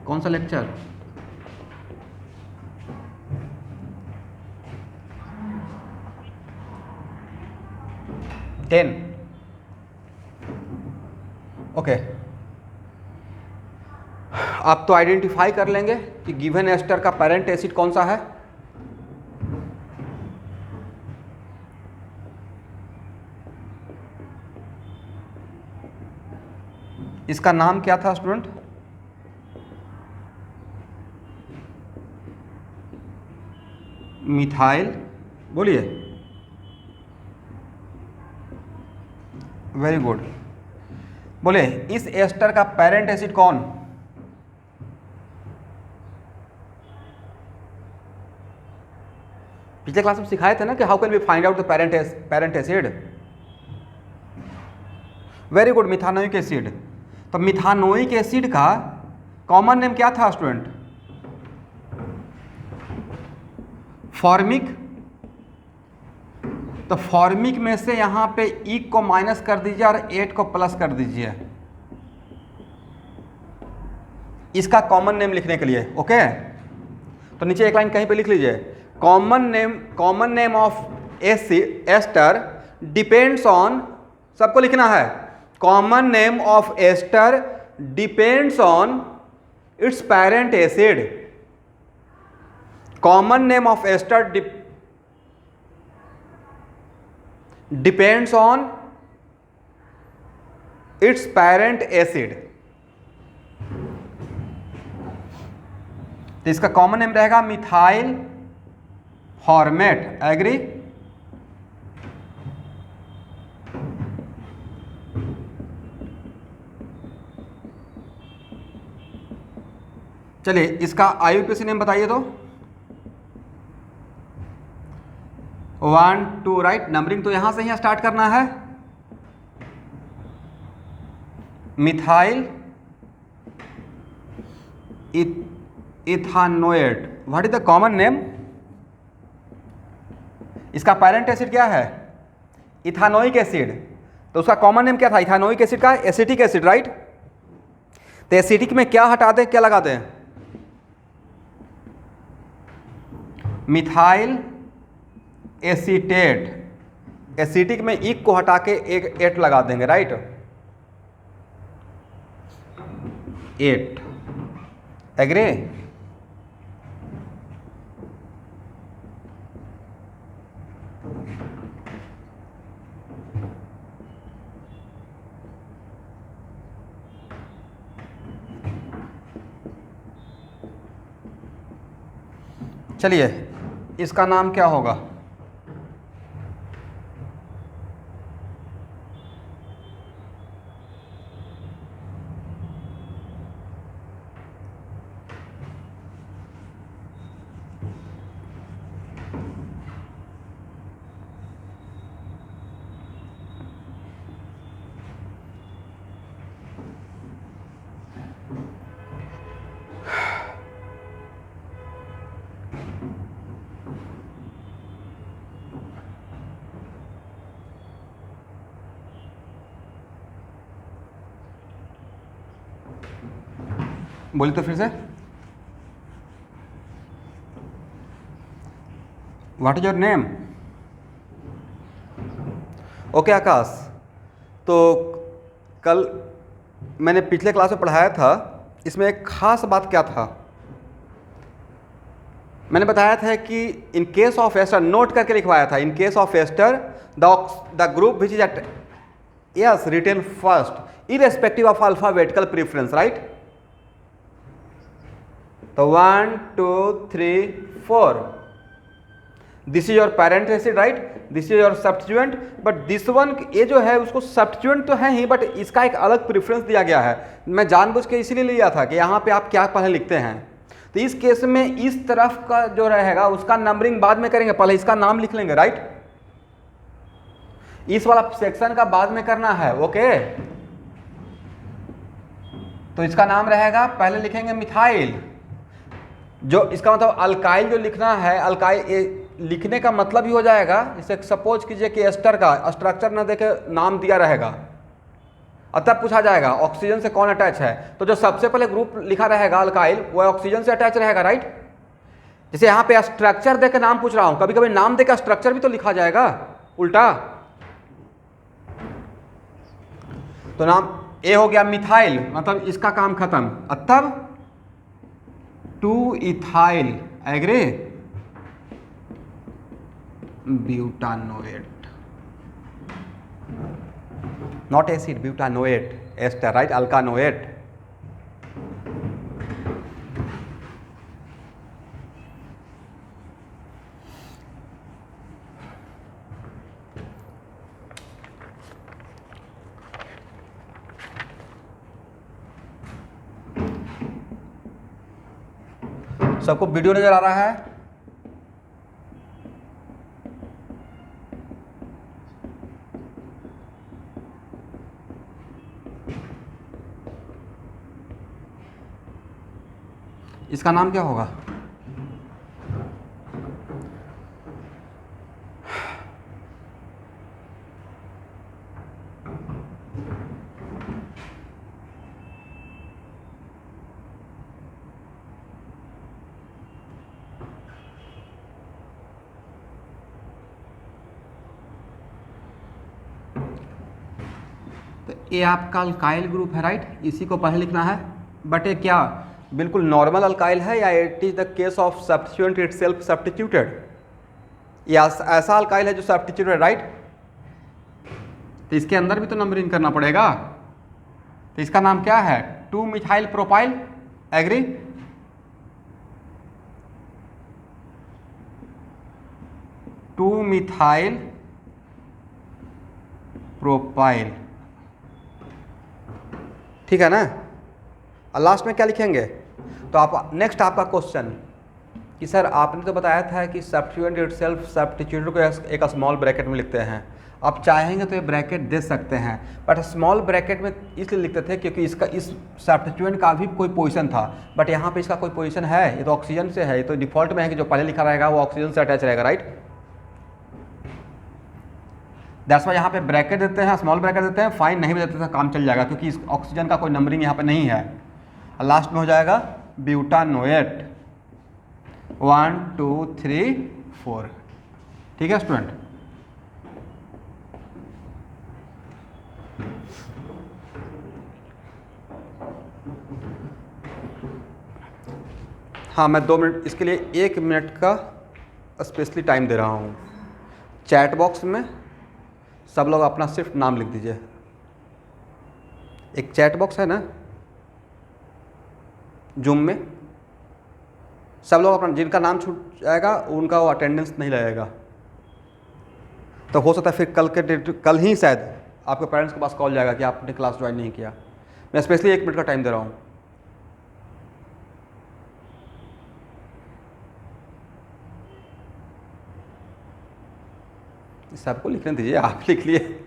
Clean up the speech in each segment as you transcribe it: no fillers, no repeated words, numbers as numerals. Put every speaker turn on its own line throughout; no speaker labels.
कौन सा lecture? Ten. Okay, आप तो आइडेंटिफाई कर लेंगे कि गिवन एस्टर का पेरेंट एसिड कौन सा है। इसका नाम क्या था स्टूडेंट? मिथाइल। बोलिए। Very good. बोले इस एस्टर का पेरेंट एसिड कौन? पिछले क्लास में सिखाए थे ना कि how can we find out the parent acid. Very good, methanoic acid. तो मिथानोइक एसिड का कॉमन नेम क्या था स्टूडेंट? फॉर्मिक। तो फॉर्मिक में से यहां पे इक को माइनस कर दीजिए और 8 को प्लस कर दीजिए इसका कॉमन नेम लिखने के लिए। ओके, तो नीचे एक लाइन कहीं पे लिख लीजिए, common name of ester depends on, सबको लिखना है, common name of ester depends on its parent acid. Common name of ester depends on its parent acid. तो इसका कॉमन नेम रहेगा मिथाइल फॉर्मेट। एग्री? चलिए इसका आईयूपीएसी नेम बताइए तो। 1 2 राइट। नंबरिंग तो यहां से ही स्टार्ट करना है। Methyl ethanoate. What is the common name? इसका पेरेंट एसिड क्या है? Ethanoic acid. तो उसका कॉमन नेम क्या था? इथानोइक एसिड का एसिटिक एसिड, राइट? तो एसिटिक में क्या हटा दें, क्या लगा दें? Methyl acetate. एसिटिक में इक को हटा के एक 8 लगा देंगे, राइट? 8। एग्री? चलिए इसका नाम क्या होगा? बोलिए तो फिर से। What is your name? Okay Akash, तो कल मैंने पिछले क्लास में पढ़ाया था, इसमें एक खास बात क्या था? मैंने बताया था कि in case of ester, note करके लिखवाया था, in case of ester the group which is at yes written first irrespective of alphabetical preference, right? तो 1 2 3 4 this is your parent acid, right? This is your substituent, but this one, ये जो है उसको substituent तो है ही, but इसका एक अलग प्रेफरेंस दिया गया है। मैं जानबूझ के इसीलिए लिया था कि यहाँ पे आप क्या पहले लिखते हैं। तो इस केस में इस तरफ का जो रहेगा उसका नंबरिंग बाद में करेंगे, पहले इसका नाम लिख लेंगे, राइट? इस वाला सेक्शन का बाद में करना है। ओके, तो इसका नाम रहेगा, पहले लिखेंगे मिथाइल, जो इसका मतलब अल्काइल जो लिखना है, अल्काइल लिखने का मतलब ही हो जाएगा, इसे सपोज कीजिए कि एस्टर का स्ट्रक्चर न देके नाम दिया रहेगा, और तब पूछा जाएगा ऑक्सीजन से कौन अटैच है, तो जो सबसे पहले ग्रुप लिखा रहेगा अल्काइल वो ऑक्सीजन से अटैच रहेगा, राइट। जैसे यहाँ पे स्ट्रक्चर देकर नाम पूछ रहा हूं, कभी कभी नाम देकर स्ट्रक्चर भी तो लिखा जाएगा उल्टा। तो नाम ए हो गया मिथाइल, मतलब इसका काम खत्म। तब 2 ethyl agree butanoate, not acid, butanoate ester, right, alkanoate। सबको वीडियो नजर आ रहा है? इसका नाम क्या होगा? तो ये आपका अल्काइल ग्रुप है, राइट, इसी को पहले लिखना है। बट ये क्या बिल्कुल नॉर्मल अल्काइल है या it is the case of substituent itself substituted? या ऐसा अल्काइल है जो सब्स्टिट्यूटेड, राइट। तो इसके अंदर भी तो नंबरिंग करना पड़ेगा। तो इसका नाम क्या है? 2 methyl propyl, agree. Two methyl propyl, ठीक है ना। और लास्ट में क्या लिखेंगे? तो आप नेक्स्ट आपका क्वेश्चन कि सर आपने तो बताया था कि सब्स्टिट्यूएंट इटसेल्फ सब्स्टिट्यूटेड को एक स्मॉल ब्रैकेट में लिखते हैं। आप चाहेंगे तो ये ब्रैकेट दे सकते हैं, बट स्मॉल ब्रैकेट में इसलिए लिखते थे क्योंकि इसका इस सब्स्टिट्यूएंट का भी कोई पोजीशन था, बट यहाँ पे इसका कोई पोजीशन है, ये तो ऑक्सीजन से है, ये तो डिफॉल्ट में है कि जो पहले लिखा रहेगा वो ऑक्सीजन से अटैच रहेगा, राइट। दैट्स वाई यहाँ पे ब्रैकेट देते हैं, स्मॉल ब्रैकेट देते हैं, फाइन नहीं भी देते हैं काम चल जाएगा क्योंकि इस ऑक्सीजन का कोई नंबरिंग यहाँ पे नहीं है। और लास्ट में हो जाएगा ब्यूटानोएट 1 2 3 4, ठीक है स्टूडेंट। हाँ, मैं 2 मिनट इसके लिए 1 मिनट का स्पेशली टाइम दे रहा हूँ। चैट बॉक्स में सब लोग अपना सिर्फ नाम लिख दीजिए। एक चैट बॉक्स है ना जूम में, सब लोग अपना जिनका नाम छूट जाएगा उनका वो अटेंडेंस नहीं लगेगा। तो हो सकता है फिर कल ही शायद आपके पेरेंट्स के पास कॉल जाएगा कि आपने क्लास ज्वाइन नहीं किया। मैं स्पेशली 1 मिनट का टाइम दे रहा हूँ। सबको लिखने दीजिए, आप लिख लिए।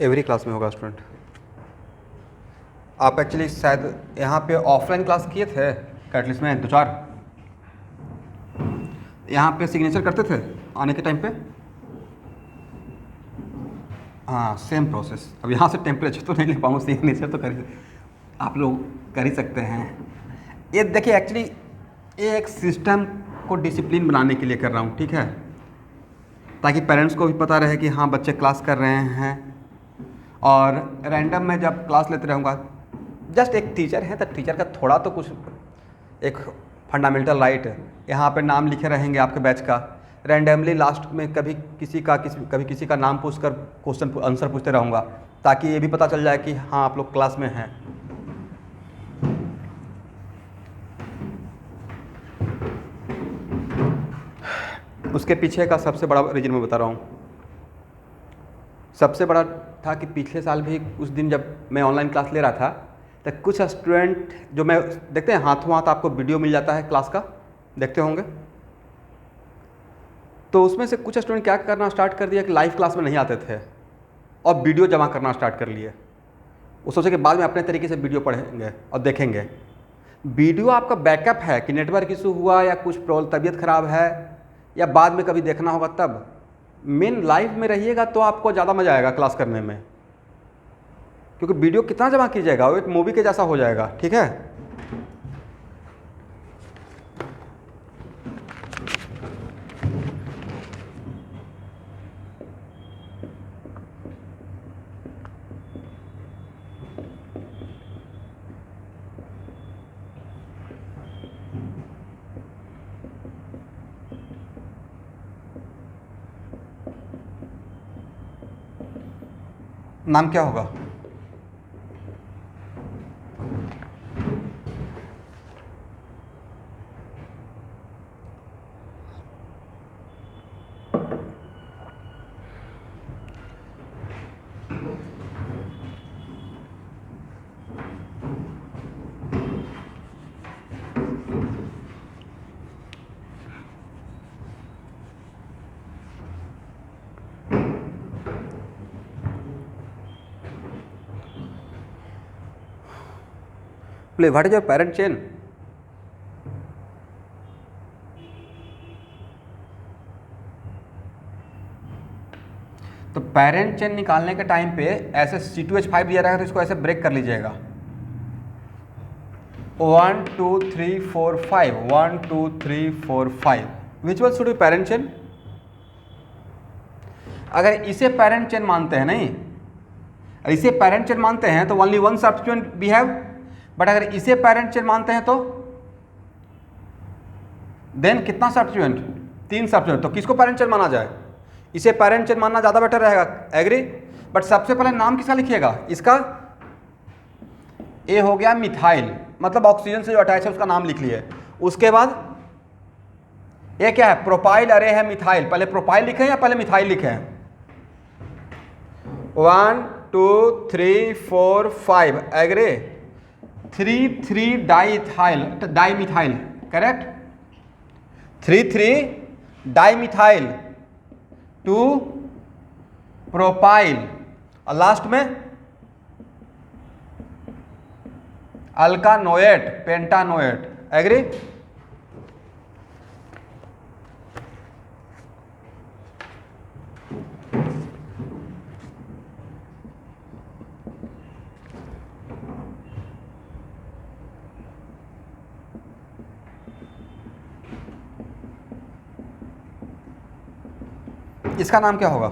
एवरी क्लास में होगा स्टूडेंट। आप एक्चुअली शायद यहाँ पे ऑफलाइन क्लास किए थे कैटलिस्ट में 2-4, यहाँ पे सिग्नेचर करते थे आने के टाइम पे। हाँ, सेम प्रोसेस। अब यहाँ से टेम्परेचर तो नहीं ले पाऊँगा, सिग्नेचर तो आप लोग कर ही सकते हैं। ये देखिए एक्चुअली ये एक सिस्टम को डिसिप्लिन बनाने के लिए कर रहा हूँ, ठीक है, ताकि पेरेंट्स को भी पता रहे कि हाँ बच्चे क्लास कर रहे हैं। और रैंडम में जब क्लास लेते रहूँगा, जस्ट एक टीचर है तो टीचर का थोड़ा तो कुछ एक फंडामेंटल राइट है। यहाँ पे नाम लिखे रहेंगे आपके बैच का, रैंडमली लास्ट में कभी किसी का नाम पूछकर क्वेश्चन आंसर पूछते रहूँगा, ताकि ये भी पता चल जाए कि हाँ आप लोग क्लास में हैं। उसके पीछे का सबसे बड़ा रीज़न मैं बता रहा हूँ। सबसे बड़ा था कि पिछले साल भी उस दिन जब मैं ऑनलाइन क्लास ले रहा था तो कुछ स्टूडेंट जो मैं देखते हैं हाथों हाथ आपको वीडियो मिल जाता है क्लास का, देखते होंगे। तो उसमें से कुछ स्टूडेंट क्या करना स्टार्ट कर दिया कि लाइव क्लास में नहीं आते थे और वीडियो जमा करना स्टार्ट कर लिए। वो सोचे कि बाद में अपने तरीके से वीडियो पढ़ेंगे और देखेंगे। वीडियो आपका बैकअप है कि नेटवर्क इशू हुआ या कुछ तबीयत खराब है या बाद में कभी देखना होगा तब। मेन लाइव में रहिएगा तो आपको ज़्यादा मज़ा आएगा क्लास करने में, क्योंकि वीडियो कितना जमा कीजिएगा वो एक मूवी के जैसा हो जाएगा। ठीक है, नाम क्या होगा? What is your parent chain? तो पेरेंट चेन निकालने के टाइम पे ऐसे C2H5 दिया रहेगा तो इसको ऐसे ब्रेक कर लीजिएगा। 1 2 3 4 5 1 2 3 4 5 which one should be parent chain? अगर इसे पेरेंट चेन मानते हैं, नहीं इसे पेरेंट चेन मानते हैं तो only one substituent we have. But अगर इसे पेरेंट चेन मानते हैं तो देन कितना सब्स्टिट्यूएंट? 3 सब्स्टिट्यूएंट। तो किसको पेरेंट चेन माना जाए? इसे पेरेंट चेन मानना ज़्यादा बेटर रहेगा, एग्री? बट सबसे पहले नाम किसका लिखिएगा? इसका ए हो गया मिथाइल, मतलब ऑक्सीजन से जो अटैच है उसका नाम लिख लिए। उसके बाद ये क्या है? प्रोपाइल अरे है मिथाइल। पहले प्रोपाइल लिखें या पहले मिथाइल लिखें? 1 2 3 4 5 agree? 3 dimethyl, correct? 3 dimethyl, 2 propyl और लास्ट में अल्कानोएट, पेंटानोएट, एग्री? इसका नाम क्या होगा?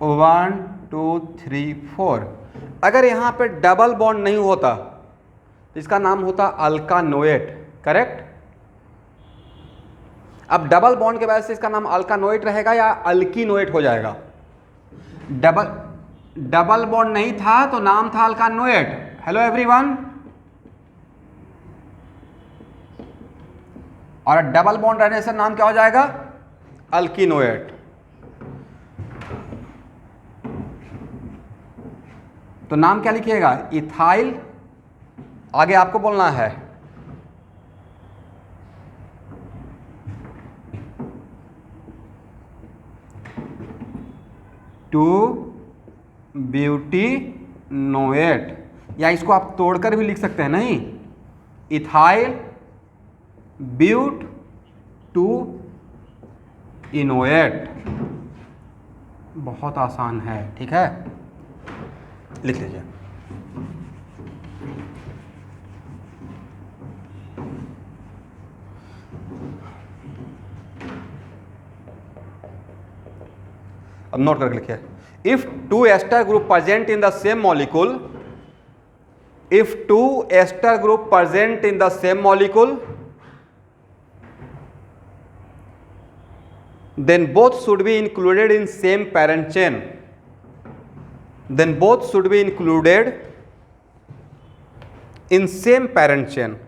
वन 2 3 4। अगर यहाँ पे डबल बॉन्ड नहीं होता तो इसका नाम होता अल्कानोएट, करेक्ट? अब डबल बॉन्ड के वजह से इसका नाम अल्कानोएट रहेगा या अल्कीनोएट हो जाएगा? डबल बॉन्ड नहीं था तो नाम था अल्कानोएट। Hello everyone. और डबल बॉन्ड रहने से नाम क्या हो जाएगा? अल्कीनोएट। तो नाम क्या लिखिएगा? इथाइल। आगे आपको बोलना है टू ब्यूटेनोएट, या इसको आप तोड़कर भी लिख सकते हैं, नहीं? Ethyl but two enoate. बहुत आसान है, ठीक है, लिख लीजिए। अब नोट करके लिखिए। If 2 ester group present in the same molecule, if 2 ester group present in the same molecule, then both should be included in same parent chain. Then both should be included in same parent chain.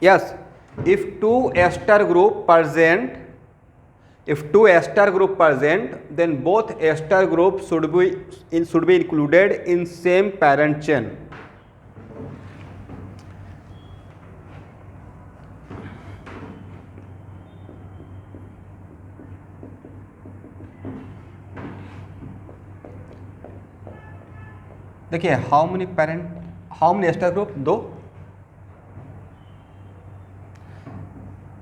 Yes, if two ester group present, then both ester groups should be included in same parent chain. देखिए how many ester group, 2,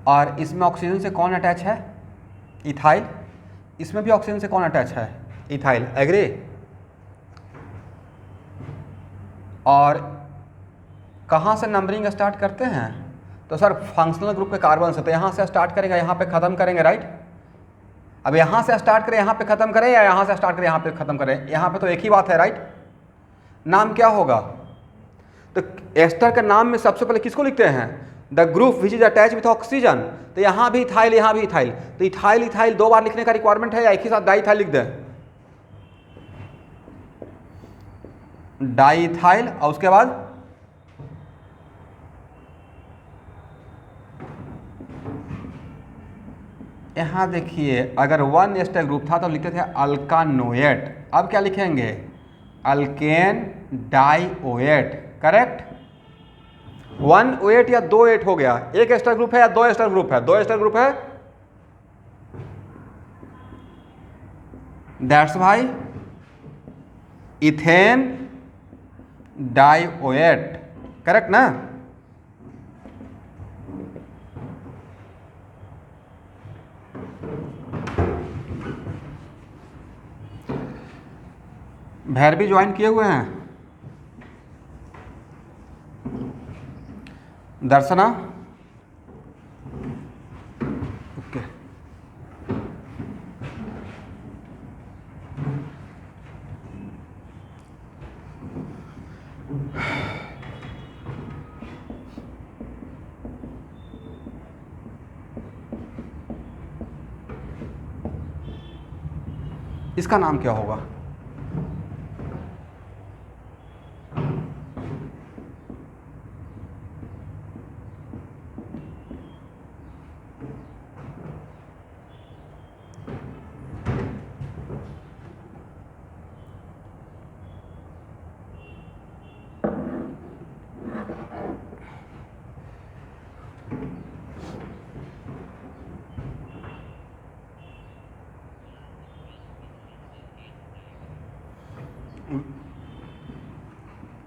और इसमें oxygen से कौन attach है? Ethyl. इसमें भी oxygen से कौन अटैच है? इथाइल। एग्री? और कहाँ से नंबरिंग स्टार्ट करते हैं? तो सर फंक्शनल ग्रुप के कार्बन से, तो यहाँ से स्टार्ट करेंगे, यहाँ पे ख़त्म करेंगे, राइट? अब यहाँ से स्टार्ट करें यहाँ पे ख़त्म करें, या यहाँ से स्टार्ट करें यहाँ पे ख़त्म करें? यहाँ पे तो एक ही बात है, राइट? नाम क्या होगा? तो एस्टर के नाम में सबसे पहले किसको लिखते हैं? The group which is attach with oxygen. तो यहाँ भी इथाइल, यहाँ भी इथाइल, तो इथाइल इथाइल 2 बार लिखने का रिक्वायरमेंट है, या एक ही साथ डाई इथाइल लिख दें? डाई इथाइल, और उसके बाद यहाँ देखिए अगर 1 एस्टर ग्रुप था तो लिखते थे अल्कानोएट, अब क्या लिखेंगे? अल्केन डाइओएट। करेक्ट? 1 OH या 2 OH हो गया। एक एस्टर ग्रुप है या 2 एस्टर ग्रुप है? 2 एस्टर ग्रुप है, दैट्स भाई इथेन डाइओएट। करेक्ट ना? भैरवी ज्वाइन किए हुए हैं? दर्शना? ओके। इसका नाम क्या होगा?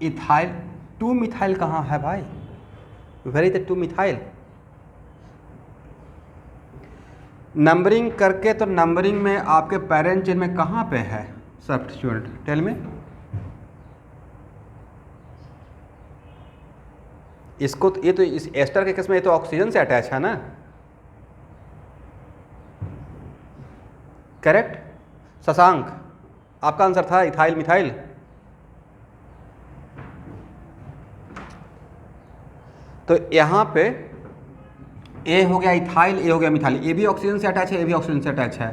इथाइल 2 मिथाइल कहाँ है भाई? Where is the 2 methyl? Numbering करके तो नंबरिंग में आपके पेरेंट चेन में कहाँ पे है सब्स्टिट्यूएंट? टेल में। इसको ये तो इस एस्टर के केस में ये तो ऑक्सीजन से अटैच है ना? करेक्ट? शशांक आपका आंसर था इथाइल मिथाइल। तो यहाँ पे ए हो गया इथाइल, ए हो गया मिथाइल, ए भी ऑक्सीजन से अटैच है, ए भी ऑक्सीजन से अटैच है।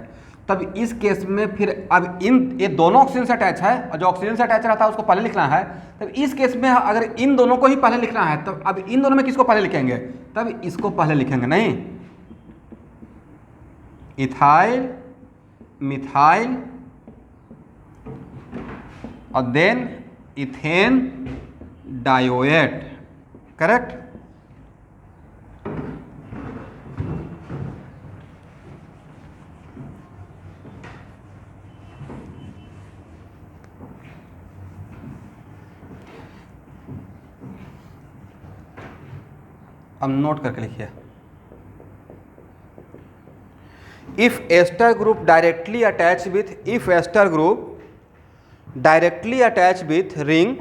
तब इस केस में फिर अब ये दोनों ऑक्सीजन से अटैच है, और जो ऑक्सीजन से अटैच रहता है उसको पहले लिखना है। तब इस केस में अगर इन दोनों को ही पहले लिखना है, तब अब इन दोनों में किसको पहले लिखेंगे? तब इसको पहले लिखेंगे, नहीं? इथाइल मिथाइल और देन इथेन डाइओएट। करेक्ट? अब नोट करके लिखिए। If ester group directly attach with ring,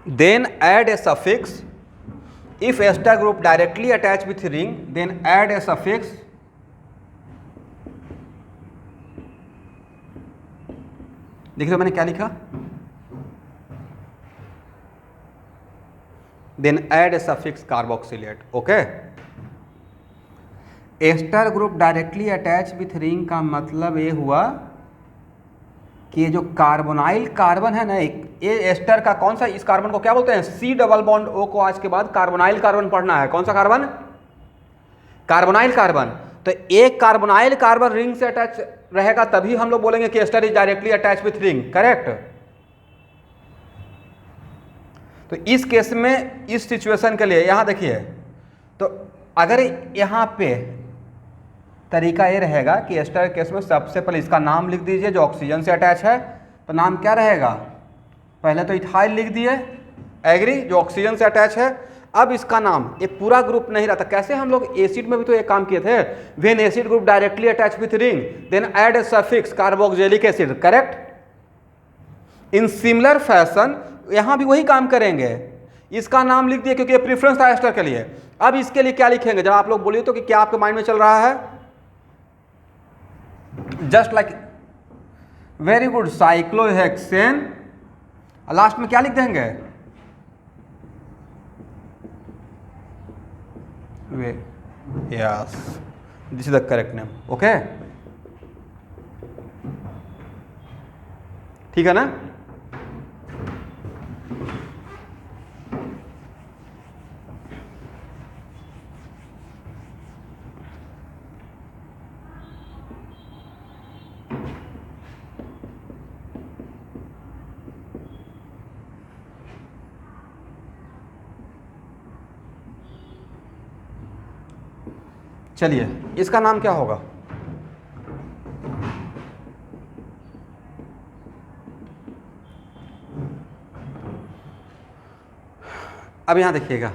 then add a suffix. If ester group directly attached with ring, then add a suffix देख रहे हो मैंने क्या लिखा? Then add a suffix carboxylate. Okay, ester group directly attach with ring का मतलब ये हुआ कि ये जो कार्बोनाइल कार्बन है ना, ये एस्टर का कौन सा, इस कार्बन को क्या बोलते हैं, सी डबल बॉन्ड ओ को आज के बाद कार्बोनाइल कार्बन पढ़ना है। कौन सा कार्बन, कार्बोनाइल कार्बन। तो एक कार्बोनाइल कार्बन रिंग से अटैच रहेगा तभी हम लोग बोलेंगे कि ester is directly attach with ring, correct. तो इस केस में, इस सिचुएशन के लिए यहां देखिए, तो अगर यहां पे तरीका ये रहेगा कि एस्टर केस में सबसे पहले इसका नाम लिख दीजिए जो ऑक्सीजन से अटैच है, तो नाम क्या रहेगा, पहले तो इथाइल लिख दिए, एग्री, जो ऑक्सीजन से अटैच है। अब इसका नाम, ये पूरा ग्रुप नहीं रहता। कैसे हम लोग एसिड में भी तो एक काम किए थे, when acid group directly attach with ring then add a suffix carboxylic acid, correct. In similar fashion यहां भी वही काम करेंगे, इसका नाम लिख दिए क्योंकि ये प्रेफरेंस था एस्टर के लिए। अब इसके लिए क्या लिखेंगे, जब आप लोग बोलिए तो कि क्या आपके माइंड में चल रहा है, just like, very good, cyclohexane, last में क्या लिख देंगे, वे, yes, this is the correct name. Okay, ठीक है ना। चलिए, इसका नाम क्या होगा, अब यहां देखिएगा,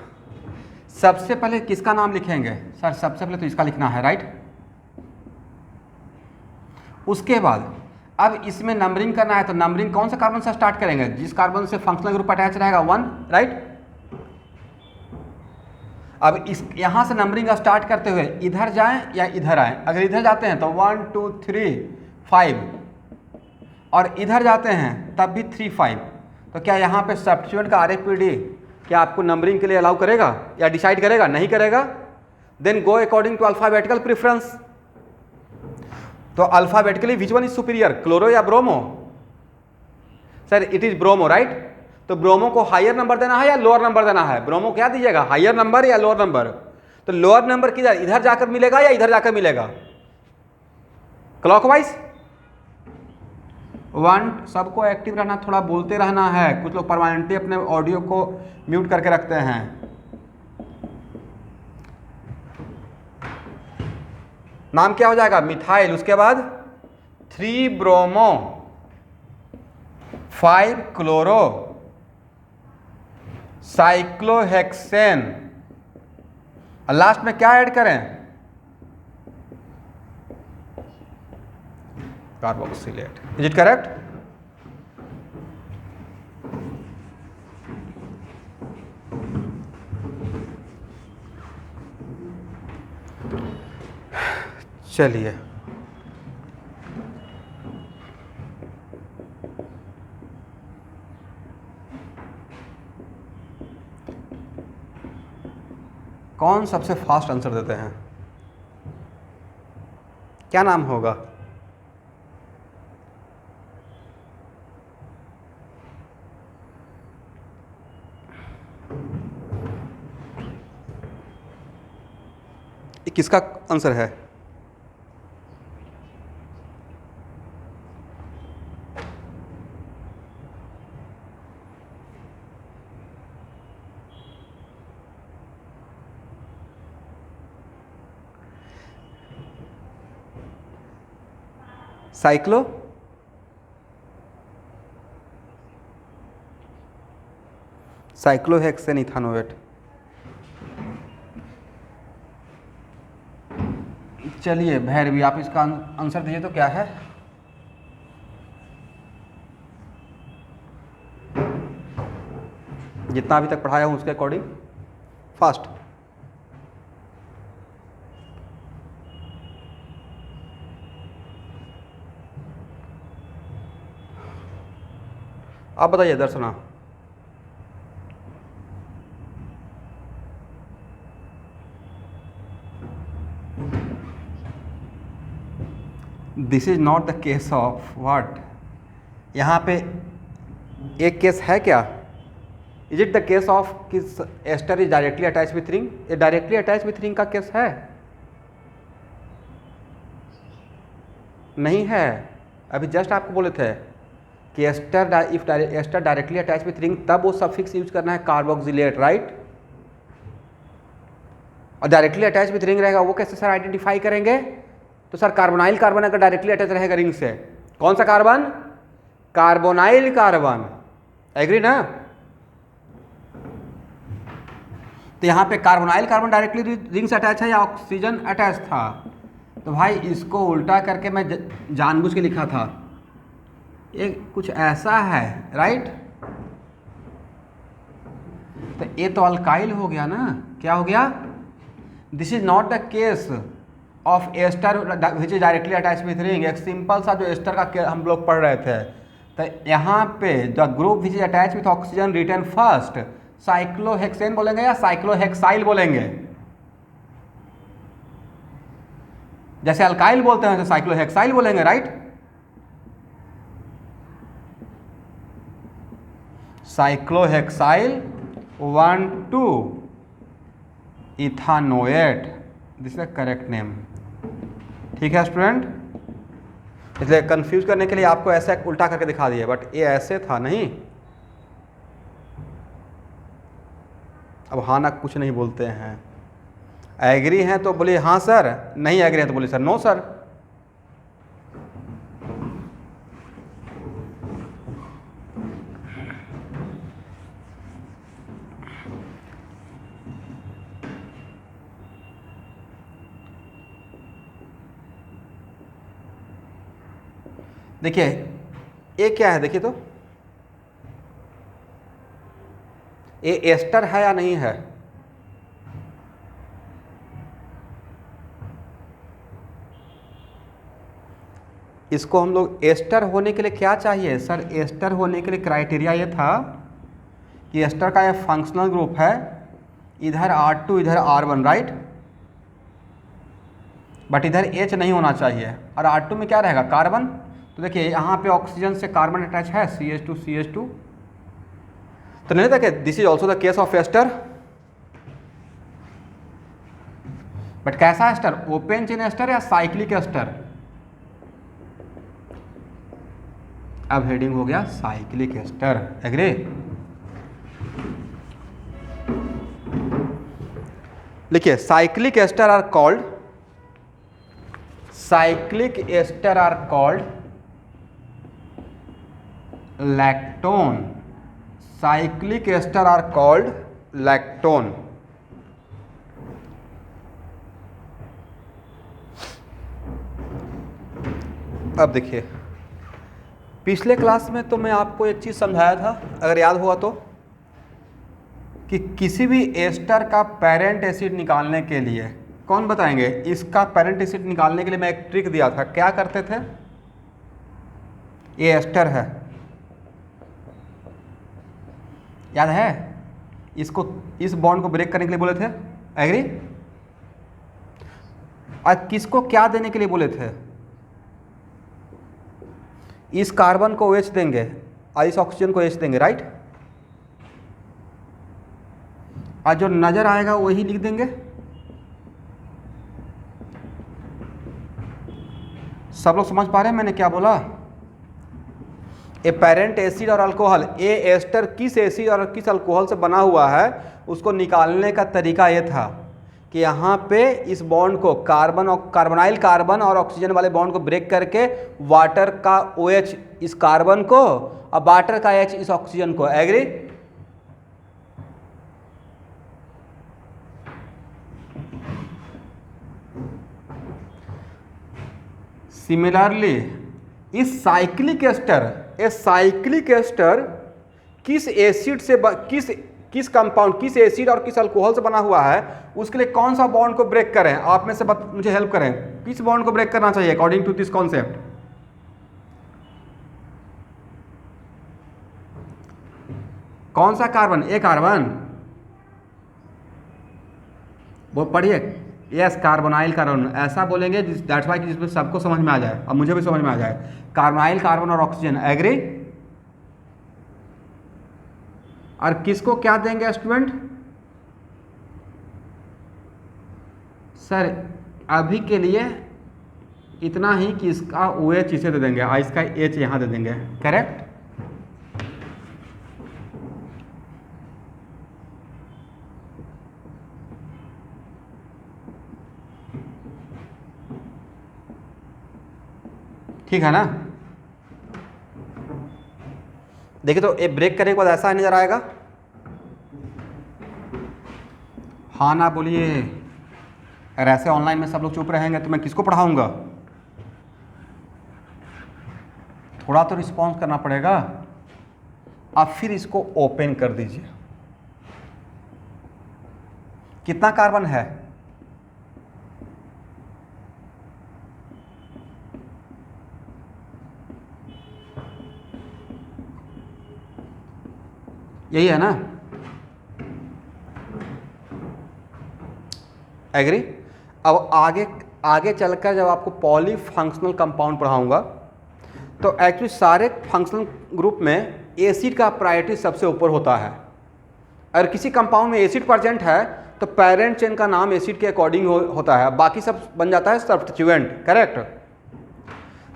सबसे पहले किसका नाम लिखेंगे, सर सबसे पहले तो इसका लिखना है, राइट। उसके बाद अब इसमें नंबरिंग करना है, तो नंबरिंग कौन से कार्बन से स्टार्ट करेंगे, जिस कार्बन से फंक्शनल ग्रुप अटैच रहेगा 1, राइट। अब इस यहां से नंबरिंग स्टार्ट करते हुए इधर जाएं या इधर आएं, अगर इधर जाते हैं तो 1 2 3 5, और इधर जाते हैं तब भी 3 5, तो क्या यहाँ पे सब्स्टिट्यूएंट का RFPD क्या आपको नंबरिंग के लिए अलाउ करेगा या डिसाइड करेगा, नहीं करेगा। Then go according to alphabetical preference, तो alphabetically which one is superior, chloro या bromo, sir it is bromo, right. तो ब्रोमो को हायर नंबर देना है या लोअर नंबर देना है, ब्रोमो क्या दीजिएगा, हायर नंबर या लोअर नंबर। तो लोअर नंबर किधर, इधर जाकर मिलेगा या इधर जाकर मिलेगा, क्लॉकवाइज। 1, सबको एक्टिव रहना, थोड़ा बोलते रहना है, कुछ लोग परमानेंटली अपने ऑडियो को म्यूट करके रखते हैं। नाम क्या हो जाएगा, मिथाइल, उसके बाद 3 ब्रोमो 5 क्लोरो साइक्लोहेक्सेन, लास्ट में क्या ऐड करें, कार्बोक्सिलेट। इज इट करेक्ट, चलिए कौन सबसे फास्ट आंसर देते हैं, क्या नाम होगा, ये किसका आंसर है, साइक्लो, साइक्लोहेक्सेन इथानोएट। चलिए भैरवी, आप इसका आंसर दीजिए तो क्या है, जितना अभी तक पढ़ाया हूं उसके अकॉर्डिंग फास्ट। आप बताइए Darshana, this is not the case of what, यहाँ पे एक केस है क्या, is it the case of कि ester is directly attach with ring, ये डायरेक्टली अटैच विथ रिंग का केस है? नहीं है। अभी जस्ट आपको बोले थे कि ester directly attach with ring तब वो सफिक्स यूज करना है कार्बोक्सिलेट, राइट? और डायरेक्टली अटैच विथ रिंग रहेगा वो कैसे सर आइडेंटिफाई करेंगे? तो सर कार्बोनाइल कार्बन अगर डायरेक्टली अटैच रहेगा रिंग से, कौन सा कार्बन? कार्बोनाइल कार्बन, एग्री ना? तो यहाँ पे कार्बोनाइल कार्बन डायरेक्टली रिंग से अटैच है या ऑक्सीजन अटैच था? तो भाई इसको उल्टा करके मैं जानबूझ के लिखा था, ये कुछ ऐसा है, राइट? तो ये तो अल्काइल हो गया ना, क्या हो गया? This is not the case of ester which is directly attach with ring. एक सिंपल सा जो एस्टर का हम लोग पढ़ रहे थे, तो यहाँ पे the group which is attach with oxygen written first, cyclohexane बोलेंगे या साइक्लोहेक्साइल बोलेंगे? जैसे अल्काइल बोलते हैं तो साइक्लोहेक्साइल बोलेंगे, right? Cyclohexyl 1,2 ethanoate, this is the correct name. ठीक है स्टूडेंट, इसलिए कंफ्यूज करने के लिए आपको ऐसे उल्टा करके दिखा दिया, बट ये ऐसे था नहीं। अब हाँ ना कुछ नहीं बोलते हैं, एग्री हैं तो बोलिए हाँ सर, नहीं एग्री हैं तो बोलिए सर नो सर। देखिए ये क्या है, देखिए तो ये एस्टर है या नहीं है? इसको हम लोग एस्टर होने के लिए क्या चाहिए सर? एस्टर होने के लिए क्राइटेरिया ये था कि एस्टर का ये फंक्शनल ग्रुप है, इधर R2 इधर R1, राइट? बट इधर H नहीं होना चाहिए, और R2 में क्या रहेगा? कार्बन। तो देखिए यहाँ पे ऑक्सीजन से कार्बन अटैच है, CH2 तो नहीं था this is also the case of ester. But कैसा एस्टर? ओपन चेन एस्टर या साइक्लिक एस्टर? अब हेडिंग हो गया साइक्लिक एस्टर, एग्री? लिखिए cyclic ester are called lactone. Cyclic ester are called lactone. अब देखिए पिछले क्लास में तो मैं आपको एक चीज समझाया था, अगर याद हुआ तो, कि किसी भी एस्टर का पेरेंट एसिड निकालने के लिए, कौन बताएंगे? इसका पेरेंट एसिड निकालने के लिए मैं एक ट्रिक दिया था, क्या करते थे? ये एस्टर है, याद है? इसको, इस बॉन्ड को ब्रेक करने के लिए बोले थे, एग्री? और किसको क्या देने के लिए बोले थे? इस कार्बन को OH देंगे और इस ऑक्सीजन को H देंगे, राइट? और जो नजर आएगा वही लिख देंगे। सब लोग समझ पा रहे हैं मैंने क्या बोला? ए पेरेंट एसिड और अल्कोहल, ए एस्टर किस एसिड और किस अल्कोहल से बना हुआ है, उसको निकालने का तरीका ये था कि यहाँ पे इस बॉन्ड को कार्बोनाइल कार्बन और ऑक्सीजन वाले बॉन्ड को ब्रेक करके वाटर का OH इस कार्बन को और वाटर का H इस ऑक्सीजन को, एग्री? सिमिलरली इस साइक्लिक एस्टर किस एसिड से किस कंपाउंड, किस एसिड और किस अल्कोहल से बना हुआ है, उसके लिए कौन सा बॉन्ड को ब्रेक करें? आप में से मुझे हेल्प करें, किस बॉन्ड को ब्रेक करना चाहिए अकॉर्डिंग टू दिस कॉन्सेप्ट? कौन सा कार्बन? ए कार्बन, वो पढ़िए, यस, कार्बोनाइल कार्बन ऐसा बोलेंगे, दैट्स वाई जिसमें सबको समझ में आ जाए और मुझे भी समझ में आ जाए। कार्बोनाइल कार्बन और ऑक्सीजन, एग्री। और किसको क्या देंगे स्टूडेंट? सर अभी के लिए इतना ही कि इसका OH इसे दे देंगे और इसका H यहाँ दे देंगे, करेक्ट। ठीक है ना? देखिए तो ये ब्रेक करने के बाद ऐसा नजर आएगा। हाँ ना बोलिए। अगर ऐसे ऑनलाइन में सब लोग चुप रहेंगे तो मैं किसको पढ़ाऊंगा? थोड़ा तो रिस्पॉन्स करना पड़ेगा। अब फिर इसको ओपन कर दीजिए। कितना कार्बन है? यही है ना? एग्री। अब आगे चलकर जब आपको पॉलीफंक्शनल कंपाउंड पढ़ाऊंगा तो एक्चुअली सारे फंक्शनल ग्रुप में एसिड का प्रायोरिटी सबसे ऊपर होता है। अगर किसी कंपाउंड में एसिड प्रेजेंट है तो पेरेंट चेन का नाम एसिड के अकॉर्डिंग होता है, बाकी सब बन जाता है सब्स्टिट्यूएंट, करेक्ट।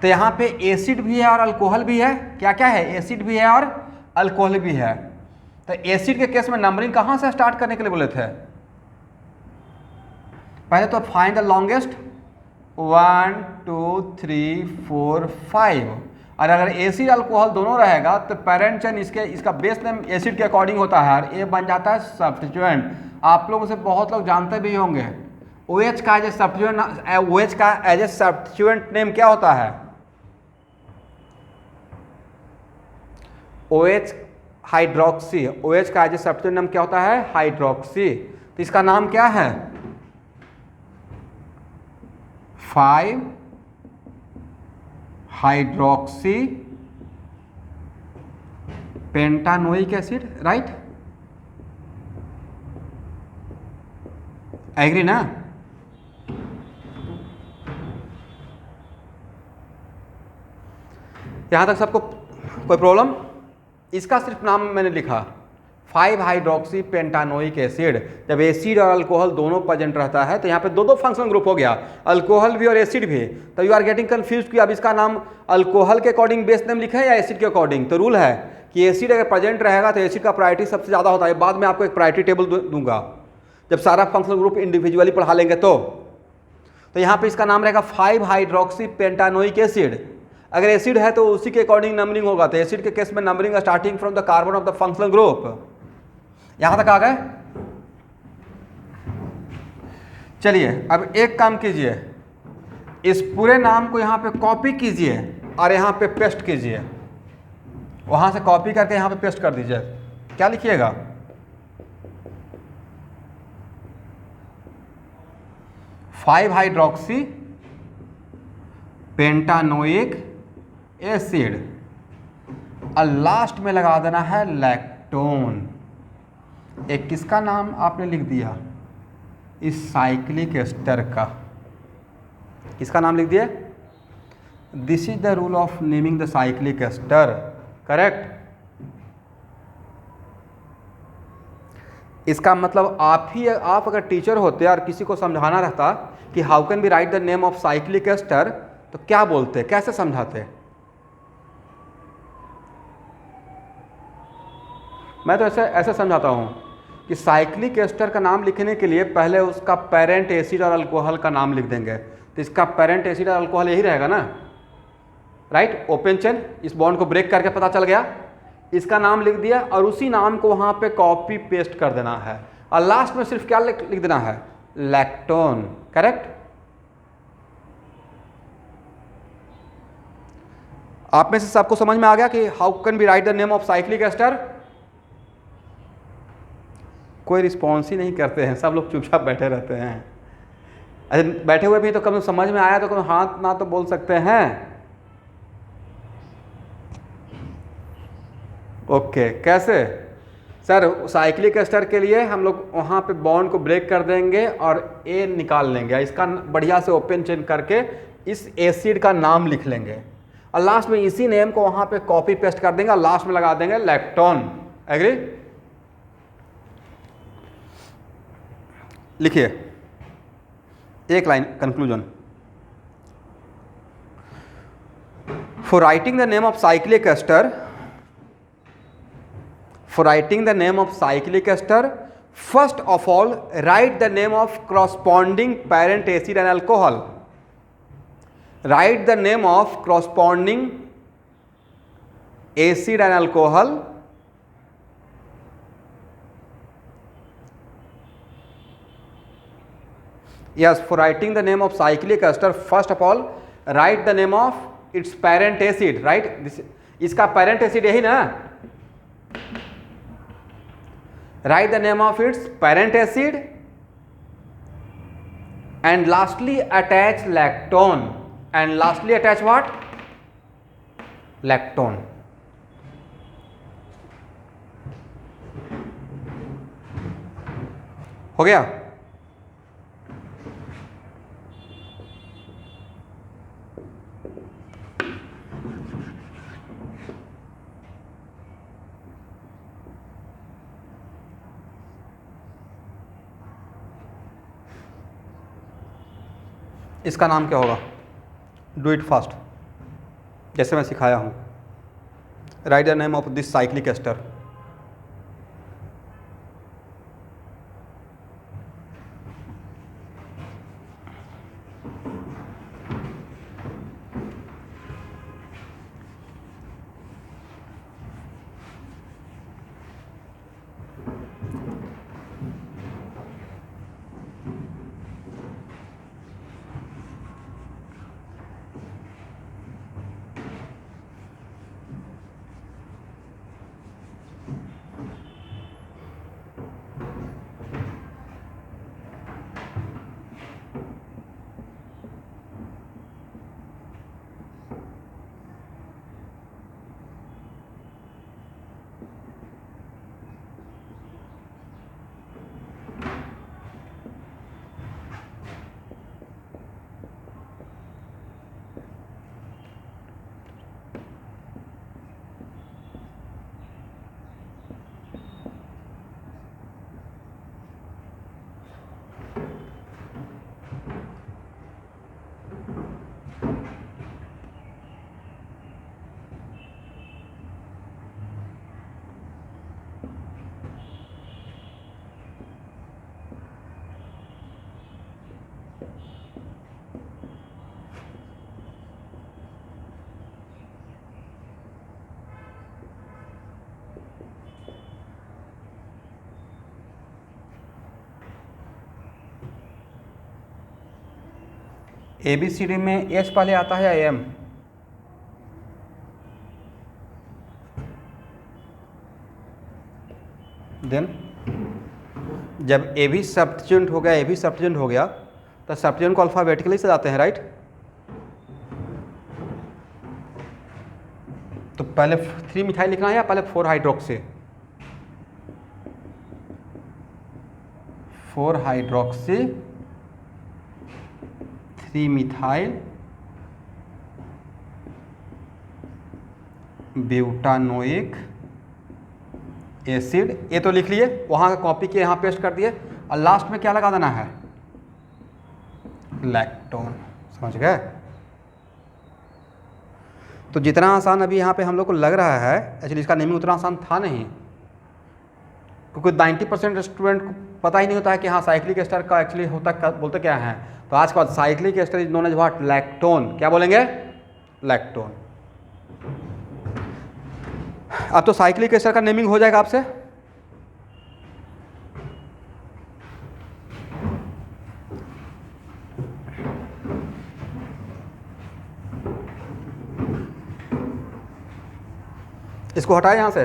तो यहाँ पे एसिड भी है और अल्कोहल भी है। क्या क्या है? एसिड भी है और अल्कोहल भी है। तो एसिड के केस में नंबरिंग कहाँ से स्टार्ट करने के लिए बोले थे? पहले तो फाइंड द लॉन्गेस्ट 1 2 3 4 5। और अगर एसिड अल्कोहल दोनों रहेगा तो पेरेंट चेन इसका बेस नेम एसिड के अकॉर्डिंग होता है और ये बन जाता है सब्स्टिट्यूएंट। आप लोगों से बहुत लोग जानते भी होंगे OH का एज ए सब्स्टिट्यूएंट, OH का एज ए सब्स्टिट्यूएंट नेम क्या होता है? OH hydroxy. OH का एज ए सब्स्टिट्यूएंट नाम क्या होता है? हाइड्रोक्सी। तो इसका नाम क्या है? 5 hydroxy pentanoic acid, right. Agree ना? यहां तक सबको कोई प्रॉब्लम? इसका सिर्फ नाम मैंने लिखा 5 हाइड्रोक्सी पेंटानोइक एसिड। जब एसिड और अल्कोहल दोनों प्रेजेंट रहता है तो यहाँ पे दो फंक्शनल ग्रुप हो गया, अल्कोहल भी और एसिड भी। तो यू आर गेटिंग कंफ्यूज कि अब इसका नाम अल्कोहल के अकॉर्डिंग बेस नेम लिखा है या एसिड के अकॉर्डिंग। तो रूल है कि एसिड अगर प्रेजेंट रहेगा तो एसिड का प्रायोरिटी सबसे ज़्यादा होता है। बाद में आपको एक प्रायोरिटी टेबल दूंगा जब सारा फंक्शनल ग्रुप इंडिविजुअली पढ़ा लेंगे तो यहाँ पर इसका नाम रहेगा 5 हाइड्रोक्सी पेंटानोइक एसिड। अगर एसिड है तो उसी के अकॉर्डिंग नंबरिंग होगा। तो एसिड के केस में numbering starting from the carbon of the functional group. यहां तक आ गए? चलिए अब एक काम कीजिए, इस पूरे नाम को यहां पे कॉपी कीजिए और यहां पे पेस्ट कीजिए। वहां से कॉपी करके यहां पे पेस्ट कर दीजिए। क्या लिखिएगा? फाइव हाइड्रोक्सी पेंटानोइक एसिड और लास्ट में लगा देना है लैक्टोन। एक किसका नाम आपने लिख दिया? इस साइक्लिक एस्टर का। किसका नाम लिख दिया? This is the rule of naming the cyclic ester, correct. इसका मतलब आप अगर टीचर होते और किसी को समझाना रहता कि how can be write the name of cyclic ester तो क्या बोलते, कैसे समझाते? मैं तो ऐसे समझाता हूं कि साइक्लिक एस्टर का नाम लिखने के लिए पहले उसका पेरेंट एसिड और अल्कोहल का नाम लिख देंगे। तो इसका पेरेंट एसिड और अल्कोहल यही रहेगा ना, राइट। ओपन चेन, इस बॉन्ड को ब्रेक करके पता चल गया, इसका नाम लिख दिया और उसी नाम को वहां पे कॉपी पेस्ट कर देना है और लास्ट में सिर्फ क्या लिख देना है? Lactone, correct. आप में से सबको समझ में आ गया कि how can be write the name of cyclic ester? कोई रिस्पॉन्स ही नहीं करते हैं, सब लोग चुपचाप बैठे रहते हैं। अरे बैठे हुए भी तो कभी समझ में आया तो कभी हाथ ना तो बोल सकते हैं। ओके, कैसे? सर साइक्लिक एस्टर के लिए हम लोग वहाँ पे बॉन्ड को ब्रेक कर देंगे और ए निकाल लेंगे, इसका बढ़िया से ओपन चेन करके इस एसिड का नाम लिख लेंगे और लास्ट में इसी नेम को वहाँ पे कॉपी पेस्ट कर देंगे और लास्ट में लगा देंगे लैक्टोन। एग्री? लिखिए एक line conclusion. For writing the name of cyclic ester, for writing the name of cyclic ester, first of all write the name of corresponding parent acid and alcohol. Write the name of corresponding acid and alcohol. Yes, for writing the name of cyclic ester, first of all write the name of its parent acid, right? इसका parent acid यही ना, write the name of its parent acid and lastly attach lactone, and lastly attach what? Lactone. हो गया? इसका नाम क्या होगा? Do it fast, जैसे मैं सिखाया हूँ। Write the name of this cyclic ester. ABCD में एस पहले आता है या एम? देन जब ए भी सब्स्टिट्यूएंट हो गया, ए भी सब्स्टिट्यूएंट हो गया, तो सब्स्टिट्यूएंट को अल्फाबेटिकली से जाते हैं, राइट? तो पहले 3 मिथाइल लिखना है या पहले 4 hydroxy? 4 hydroxy 3 methyl butanoic acid, ये तो लिख लिए, वहाँ का कॉपी किए यहाँ पेस्ट कर दिए, और लास्ट में क्या लगा देना है? लैक्टोन। समझ गए? तो जितना आसान अभी यहाँ पे हम लोग को लग रहा है, एक्चुअली इसका नेमिंग उतना आसान था नहीं, क्योंकि 90% स्टूडेंट को पता ही नहीं होता है कि हाँ साइक्लिक एस्टर का एक्चुअली होता बोलते क्या है। तो आज के बाद cyclic ester is known as what? Lactone. क्या बोलेंगे? लैक्टोन। अब तो साइक्लिक एस्टर का नेमिंग हो जाएगा आपसे। इसको हटाए यहां से।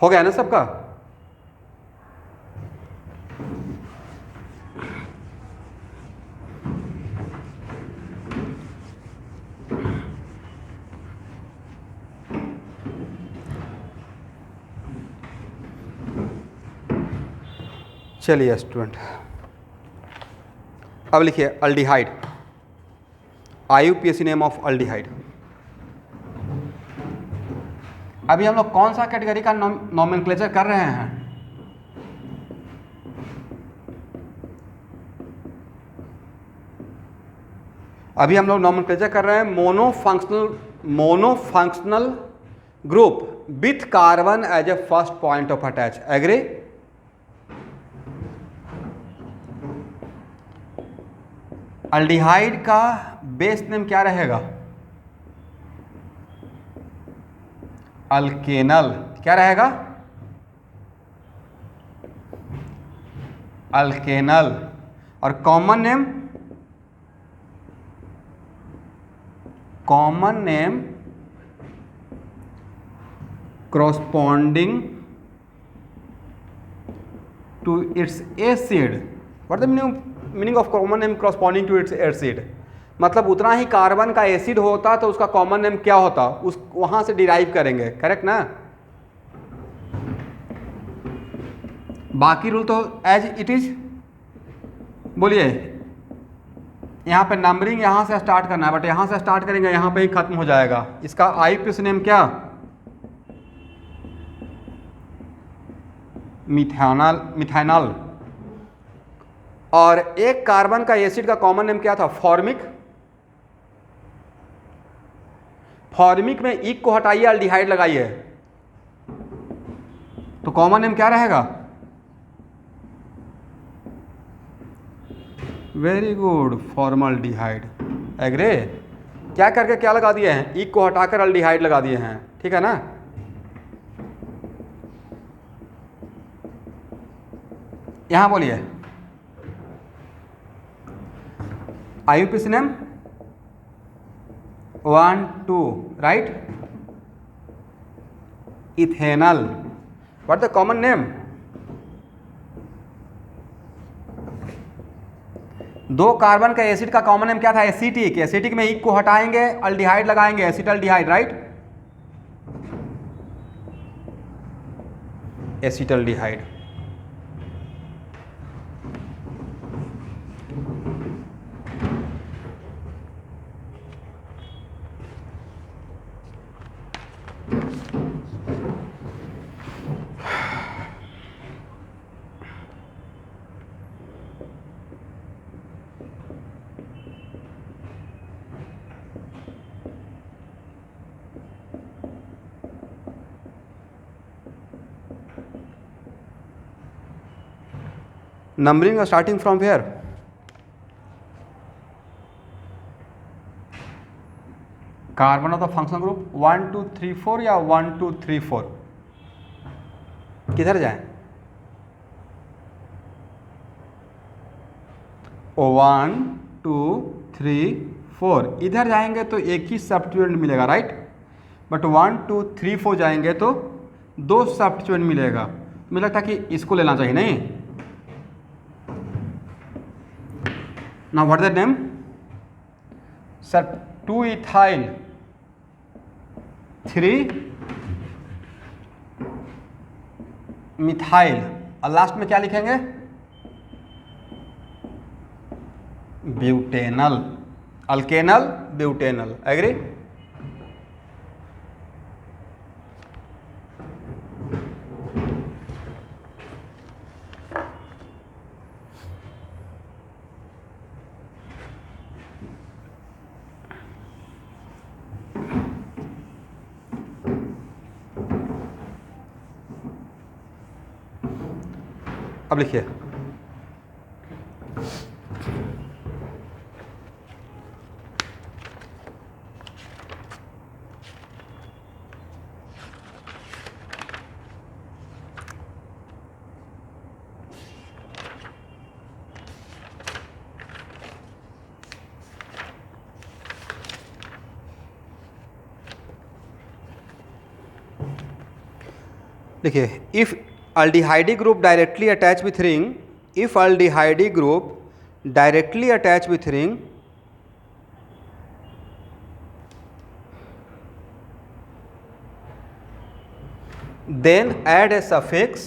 हो गया ना सबका? चलिए स्टूडेंट, अब लिखिए aldehyde, IUPAC name of aldehyde. अभी हम लोग कौन सा कैटेगरी का नोमेनक्लेचर कर रहे हैं? अभी हम लोग नोमेनक्लेचर कर रहे हैं monofunctional group with carbon as a first point of attach. Agree? Aldehyde का बेस नेम क्या रहेगा? अल्केनल। क्या रहेगा? अल्केनल। और common name corresponding to its acid। what is the meaning of common name corresponding to its acid? मतलब उतना ही carbon का acid होता तो उसका कॉमन नेम क्या होता, उस वहां से डिराइव करेंगे। करेक्ट ना? बाकी रूल तो एज इट इज। बोलिए, यहाँ पे नंबरिंग यहाँ से स्टार्ट करना है, बट यहाँ से स्टार्ट करेंगे यहाँ पे ही खत्म हो जाएगा। इसका IUPAC नेम क्या? मिथानल। और एक कार्बन का एसिड का कॉमन नेम क्या था? फॉर्मिक। फॉर्मिक में इक को हटाइए, अल्डिहाइड लगाइए, तो कॉमन नेम क्या रहेगा? Very good, formaldehyde. एग्री? क्या करके क्या लगा दिए हैं? इक को हटाकर अल्डिहाइड लगा दिए हैं। ठीक है ना? यहां बोलिए IUPAC name 1 2 right. Ethanal. What the common name? दो कार्बन का एसिड का कॉमन नेम क्या था? एसिटिक। एसिटिक में इक को हटाएंगे, अल्डिहाइड लगाएंगे, acetaldehyde. Right? Acetaldehyde. Numbering starting from where? Carbon of the functional group 1 2 3 4 या 1 2 3 4? किधर जाएं? 1 2 3 4 इधर जाएंगे तो एक ही सब्स्टिट्यूएंट मिलेगा। राइट? बट 1 2 3 4 जाएंगे तो दो सब्स्टिट्यूएंट मिलेगा। मुझे लगता है कि इसको लेना चाहिए। नहीं? Now what is the name? Sir, 2 ethyl 3 methyl, और लास्ट में क्या लिखेंगे? ब्यूटेनल। अल्केनल, ब्यूटेनल। एग्री? अब लिखिए देखिए, if aldehyde group directly attach with ring, if aldehyde group directly attach with ring, then add a suffix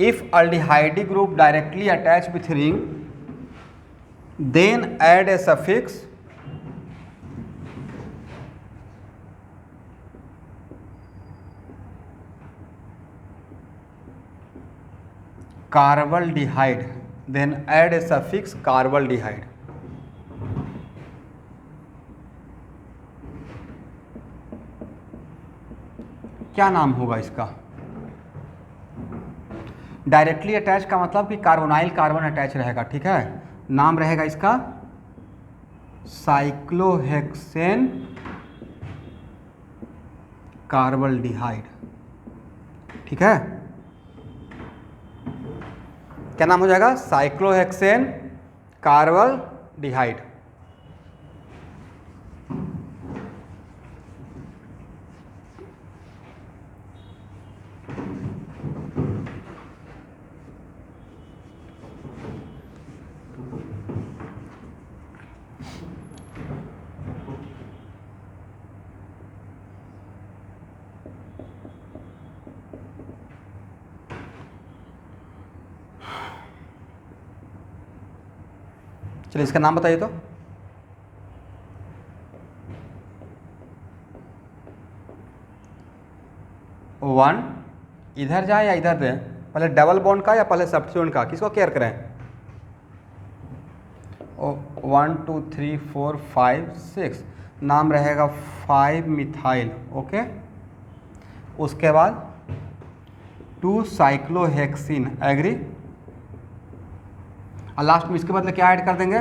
if aldehyde group directly attached with ring, then add a suffix कार्बल्डिहाइड, then add a suffix कार्बल्डिहाइड। क्या नाम होगा इसका? Directly attach का मतलब कि carbonyl carbon attach रहेगा, ठीक है। नाम रहेगा इसका साइक्लोहेक्सेन कार्बल्डिहाइड, ठीक है। क्या नाम हो जाएगा? साइक्लोहेक्सेन कार्बल्डिहाइड। चलिए इसका नाम बताइए तो। वन इधर जाए या इधर दें? पहले डबल बॉन्ड का या पहले सब्स्टिट्यूएंट का, किसको केयर करें? 1 2 3 4 5 6 नाम रहेगा 5 मिथाइल, ओके। उसके बाद 2 साइक्लोहेक्सिन, एग्री। और लास्ट में इसके बदले क्या ऐड कर देंगे?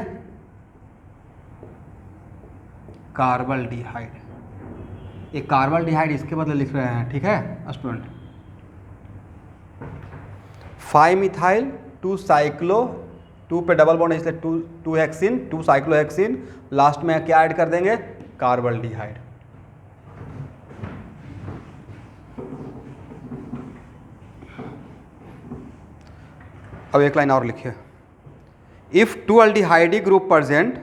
कार्बल्डिहाइड। ये कार्बल्डिहाइड इसके बदले लिख रहे हैं, ठीक है स्टूडेंट। 5 मिथाइल 2 साइक्लो, 2 पे डबल बॉन्ड इसलिए 2 हेक्सिन, 2 साइक्लोहेक्सिन, लास्ट में क्या ऐड कर देंगे? कार्बल्डिहाइड। अब एक लाइन और लिखिए। If 2 aldehyde group present,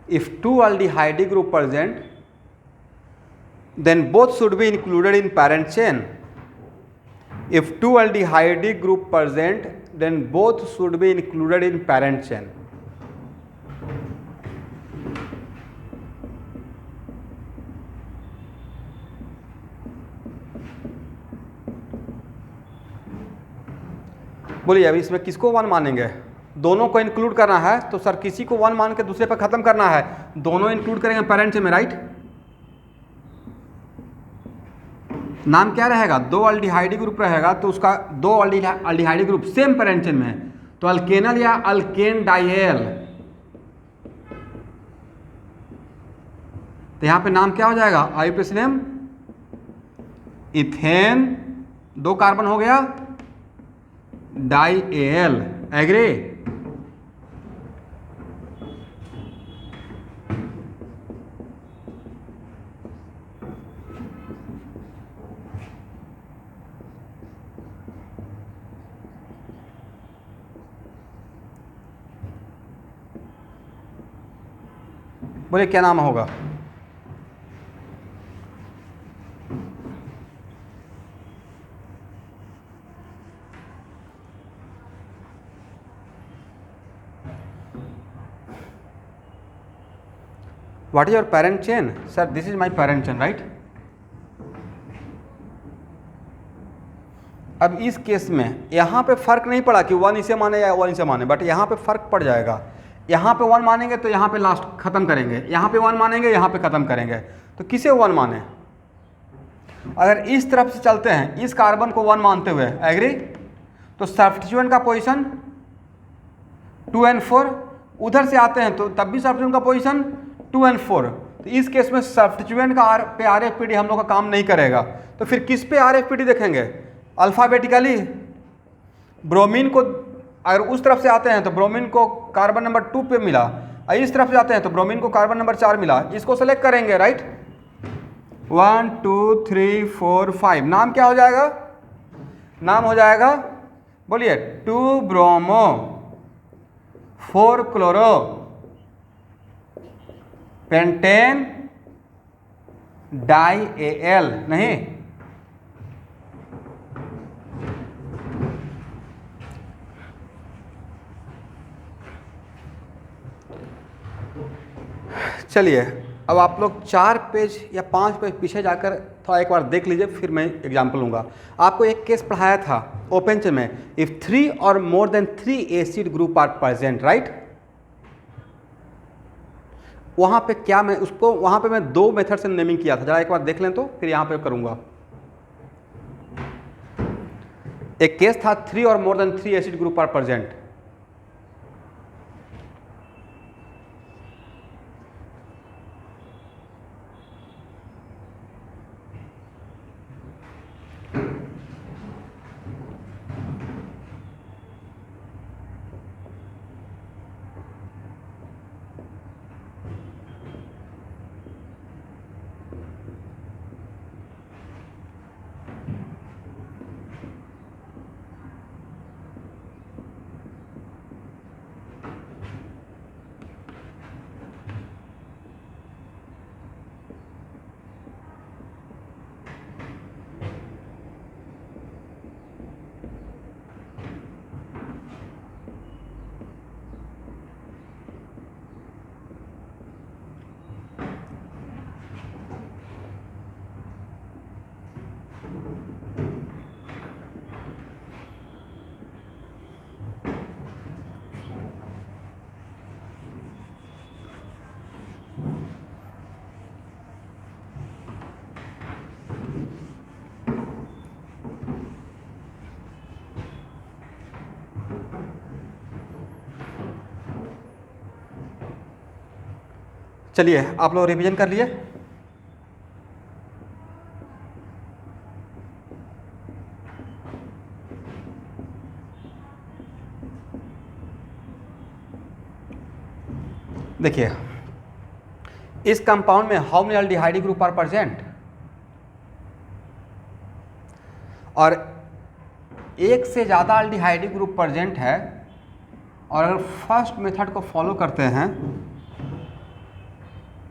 if 2 aldehyde group present, then both should be included in parent chain. If 2 aldehyde group present, then both should be included in parent chain. बोलिए अभी इसमें किसको वन मानेंगे? दोनों को इंक्लूड करना है तो सर किसी को वन मान के दूसरे पर खत्म करना है, दोनों इंक्लूड करेंगे पेरेंट में, राइट। नाम क्या रहेगा? 2 अल्डिहाइड ग्रुप रहेगा तो उसका 2 aldehyde group same parent chain में है, तो अल्केनल या अल्केन डाइएल, तो यहां पे नाम क्या हो जाएगा? आइसोप्रोपेनेम इथेन, 2 कार्बन हो गया, डाइएल, एग्री। बोले क्या नाम होगा? What is your parent chain? Sir, this is my parent chain, right? अब इस केस में यहाँ पे फर्क नहीं पड़ा कि 1 इसे माने या 1 इसे माने, बट यहाँ पे फर्क पड़ जाएगा। यहाँ पे 1 मानेंगे तो यहाँ पे लास्ट खत्म करेंगे, यहाँ पे 1 मानेंगे यहाँ पे खत्म करेंगे, तो किसे 1 माने? अगर इस तरफ से चलते हैं, इस कार्बन को 1 मानते हुए, एग्री, तो सब्स्टिट्यूएंट का पोजीशन 2 and 4, उधर से आते हैं तो तब भी सब्स्टिट्यूएंट का पोजीशन 2 and 4, तो इस केस में सब्स्टिट्यूएंट का पे आरएफपीडी हम लोग का काम नहीं करेगा, तो फिर किस पे आरएफपीडी देखेंगे? अल्फ़ाबेटिकली ब्रोमीन को, अगर उस तरफ से आते हैं तो ब्रोमीन को कार्बन नंबर 2 पे मिला, और इस तरफ से आते हैं तो ब्रोमीन को कार्बन नंबर 4 मिला, इसको सेलेक्ट करेंगे, राइट। 1 2 3 4 5 नाम क्या हो जाएगा? नाम हो जाएगा, बोलिए 2 bromo 4 chloro pentane dial, नहीं चलिए अब आप लोग 4 पेज या 5 पेज पीछे जाकर थोड़ा एक बार देख लीजिए, फिर मैं एग्जाम्पल लूँगा। आपको एक केस पढ़ाया था ओपन चेन में, इफ़ 3 और more than 3 acid group are present, right. वहाँ पे क्या मैं उसको वहाँ पे मैं 2 मेथड से नेमिंग किया था, जरा एक बार देख लें तो फिर यहाँ पे करूँगा। एक केस था 3 और more than 3 acid group are present. चलिए आप लोग रिवीजन कर लिए। देखिए इस कंपाउंड में how many aldehyde group are present, और एक से ज़्यादा एल्डिहाइड ग्रुप प्रेजेंट है, और अगर फर्स्ट मेथड को फॉलो करते हैं,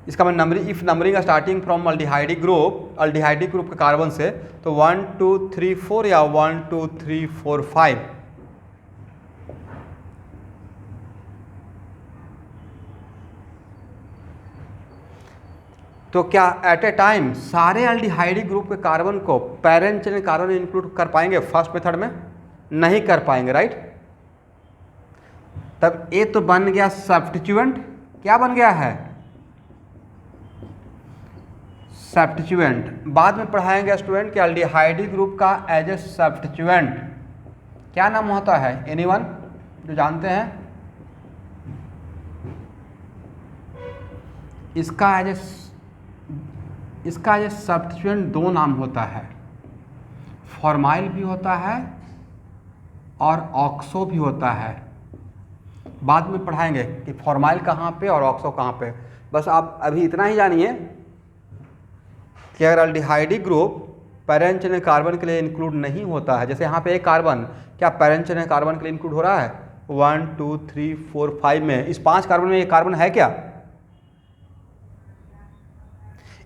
इसका मैं numbering, if numbering starting from aldehyde group के कार्बन से, तो 1 2 3 4 या 1 2 3 4 5, तो क्या एट ए टाइम सारे एल्डिहाइड ग्रुप के कार्बन को पैरेंट चेन कार्बन में इंक्लूड कर पाएंगे? फर्स्ट मेथड में नहीं कर पाएंगे, राइट। तब ए तो बन गया सब्स्टिट्यूएंट, क्या बन गया है? सब्स्टिट्यूएंट। बाद में पढ़ाएंगे स्टूडेंट कि एल्डिहाइड ग्रुप का एज ए सब्स्टिट्यूएंट क्या नाम होता है? एनीवन जो जानते हैं? इसका एज ए सब्स्टिट्यूएंट 2 नाम होता है, फॉर्माइल भी होता है और ऑक्सो भी होता है। बाद में पढ़ाएंगे कि फॉर्माइल कहाँ पे और ऑक्सो कहाँ पे। बस आप अभी इतना ही जानिए कि अगर aldehyde group parent chain carbon के लिए इंक्लूड नहीं होता है, जैसे यहाँ पे एक कार्बन, क्या पैरेंट चेन कार्बन के लिए इंक्लूड हो रहा है? 1 2 3 4 5 में, इस 5 कार्बन में एक कार्बन है क्या?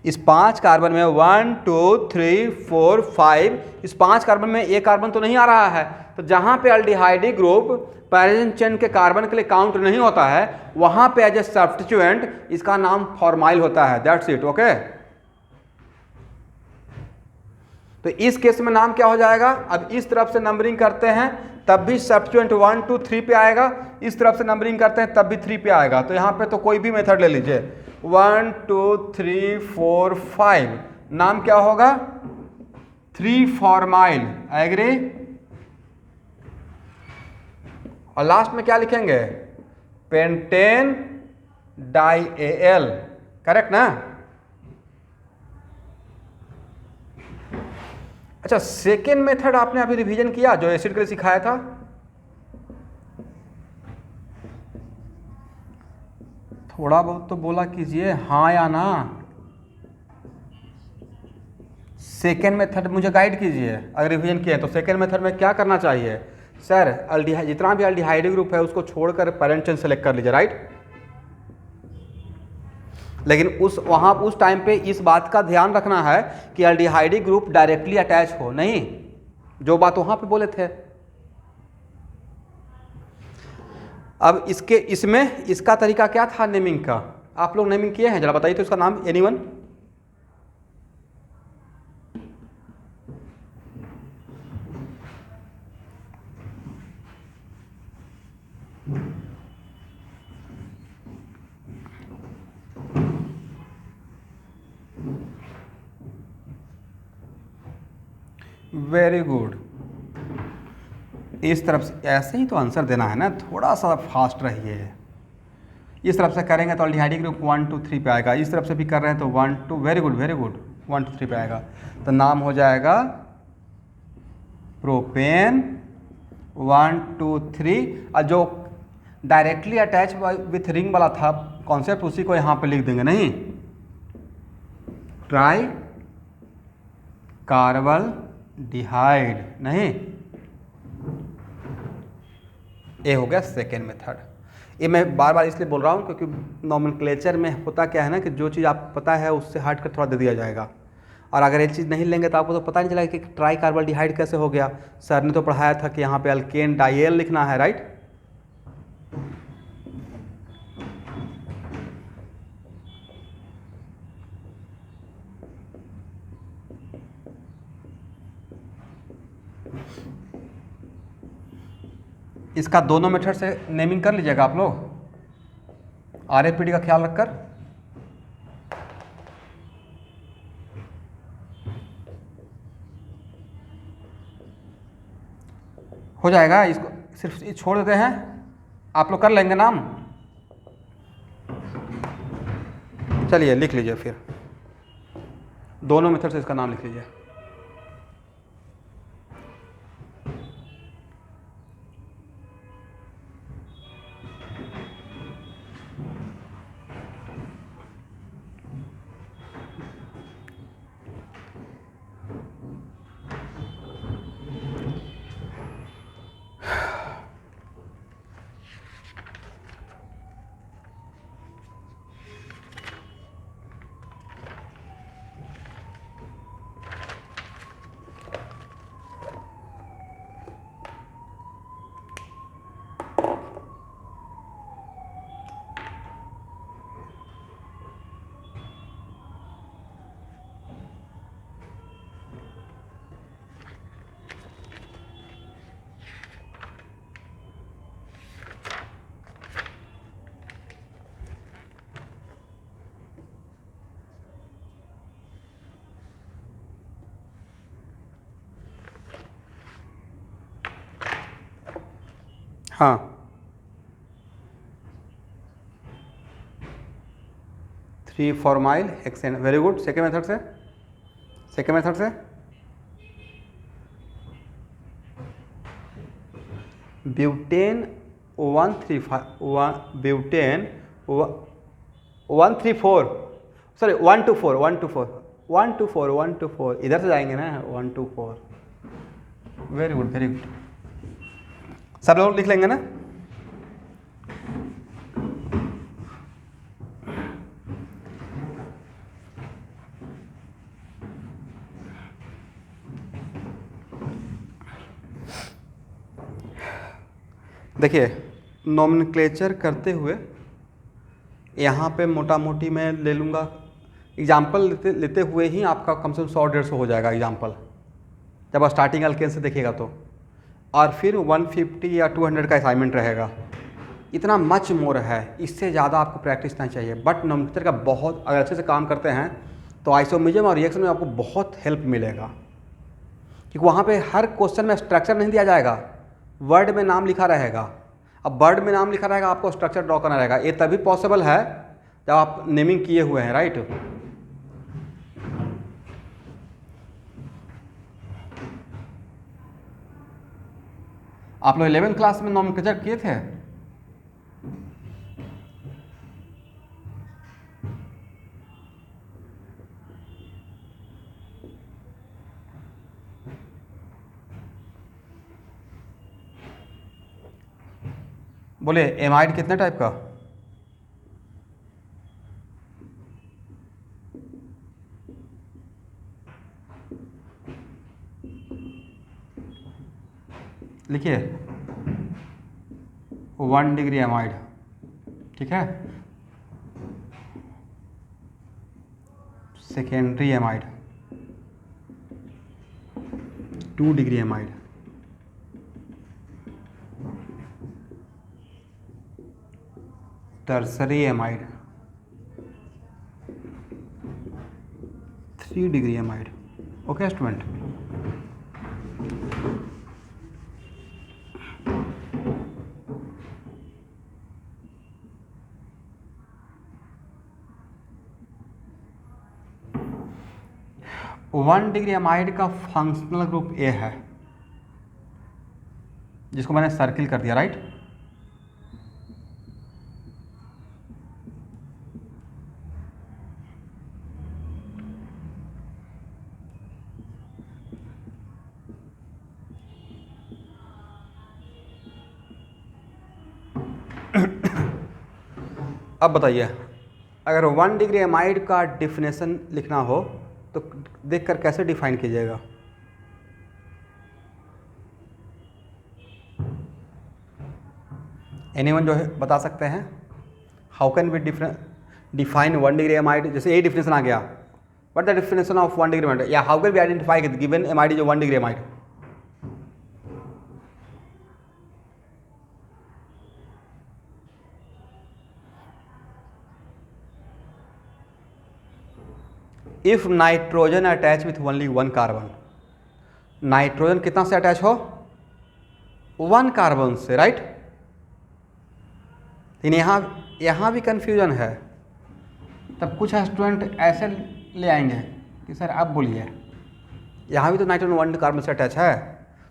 इस 5 कार्बन में 1 2 3 4 5, इस 5 कार्बन में एक कार्बन तो नहीं आ रहा है। तो जहाँ पे एल्डिहाइड ग्रुप पैरेंट चेन के कार्बन के लिए काउंट नहीं होता है, वहाँ पे एज ए सब्स्टिट्यूएंट इसका नाम फॉर्माइल होता है। That's it, okay. तो इस केस में नाम क्या हो जाएगा? अब इस तरफ से नंबरिंग करते हैं तब भी सब्स्टिट्यूएंट 1 2 3 पे आएगा, इस तरफ से नंबरिंग करते हैं तब भी 3 पे आएगा। तो यहाँ पे तो कोई भी मेथड ले लीजिए, 1 2 3 4 5, नाम क्या होगा? 3 फॉर्माइल, एग्री। और लास्ट में क्या लिखेंगे? पेंटेन डाइएल, करेक्ट ना? अच्छा, सेकेंड मेथड आपने अभी रिवीजन किया जो एसिड के लिए सिखाया था? थोड़ा बहुत तो बोला कीजिए हाँ या ना। सेकेंड मेथड मुझे गाइड कीजिए, अगर रिवीजन किए तो सेकेंड मेथड में क्या करना चाहिए? सर एल्डिहाइड, जितना भी एल्डिहाइड ग्रुप है उसको छोड़कर पैरेंट चेन सेलेक्ट कर लीजिए, राइट। लेकिन उस टाइम पे इस बात का ध्यान रखना है कि एल्डिहाइड ग्रुप डायरेक्टली अटैच हो, नहीं जो बात वहां पे बोले थे। अब इसमें इसका तरीका क्या था नेमिंग का? आप लोग नेमिंग किए हैं, जरा बताइए तो इसका नाम, एनीवन? Very good. इस तरफ से ऐसे ही तो आंसर देना है ना, थोड़ा सा फास्ट रहिए। इस तरफ से करेंगे तो अल्डिहाइड ग्रुप 1 2 3 पे आएगा, इस तरफ से भी कर रहे हैं तो 1 2, वेरी गुड 1 2 3 पे आएगा। तो नाम हो जाएगा प्रोपेन 1 2 3। और जो डायरेक्टली अटैच विथ रिंग वाला था कॉन्सेप्ट, उसी को यहाँ पे लिख देंगे, नहीं, ट्राई कार्बल डिहाइड, नहीं, ये हो गया सेकेंड मेथड। ये मैं बार बार इसलिए बोल रहा हूँ क्योंकि नॉमेनक्लेचर में होता क्या है ना कि जो चीज़ आप पता है उससे हट कर थोड़ा दे दिया जाएगा, और अगर ये चीज़ नहीं लेंगे तो आपको तो पता नहीं चलेगा कि ट्राई कार्बल डिहाइड कैसे हो गया। सर ने तो पढ़ाया था कि यहाँ पे अल्केन डाइल लिखना है, राइट? इसका दोनों मेथड से नेमिंग कर लीजिएगा आप लोग, RFPD का ख्याल रखकर। हो जाएगा, इसको सिर्फ ये छोड़ देते हैं, आप लोग कर लेंगे नाम। चलिए लिख लीजिए, फिर दोनों मेथड से इसका नाम लिख लीजिए। हाँ, three formyl hexane, very good. Second method से, सेकेंड मेथड से ब्यूटेन 135 ब्यूटेन 134, सॉरी 124 इधर से जाएंगे ना, 124, वेरी गुड वेरी गुड। सब लोग लिख लेंगे ना? देखिए, नॉमेनक्लेचर करते हुए यहाँ पे मोटा मोटी मैं ले लूँगा, एग्जाम्पल लेते हुए ही आपका कम से कम 100-150 हो जाएगा एग्जाम्पल, जब आप स्टार्टिंग अल्केन से देखिएगा तो, और फिर 150 या 200 का असाइनमेंट रहेगा। इतना मच मोर है, इससे ज़्यादा आपको प्रैक्टिस नहीं चाहिए। बट नॉमेनक्लेचर का बहुत अगर अच्छे से काम करते हैं तो आइसोमेरिज्म और रिएक्शन में आपको बहुत हेल्प मिलेगा, क्योंकि वहाँ पे हर क्वेश्चन में स्ट्रक्चर नहीं दिया जाएगा, वर्ड में नाम लिखा रहेगा। अब वर्ड में नाम लिखा रहेगा, आपको स्ट्रक्चर ड्रॉ करना रहेगा। ये तभी पॉसिबल है जब आप नेमिंग किए हुए हैं, राइट? आप लोग 11th क्लास में नॉमेनक्लेचर किए थे? बोले एमाइड कितने टाइप का? लिखिए 1 डिग्री एमाइड, ठीक है। Secondary amide, 2 degree amide, tertiary amide, 3 degree amide. Okay student, one degree amide का फंक्शनल ग्रुप ए है, जिसको मैंने सर्किल कर दिया, राइट। अब बताइए, अगर 1 डिग्री एमाइड का डिफिनेशन लिखना हो तो देखकर कैसे डिफाइन कीजिएगा? एनीवन जो है बता सकते हैं? How can we define 1 degree amide? जैसे ए डिफिनेशन आ गया, what the definition of 1 degree amide, या how can we identify given amide is 1 degree amide? If nitrogen attach with only 1 carbon, nitrogen कितना से अटैच हो? 1 carbon से, right. लेकिन यहाँ भी कंफ्यूजन है। तब कुछ स्टूडेंट ऐसे ले आएंगे कि सर आप बोलिए, यहाँ भी तो नाइट्रोजन 1 कार्बन से अटैच है,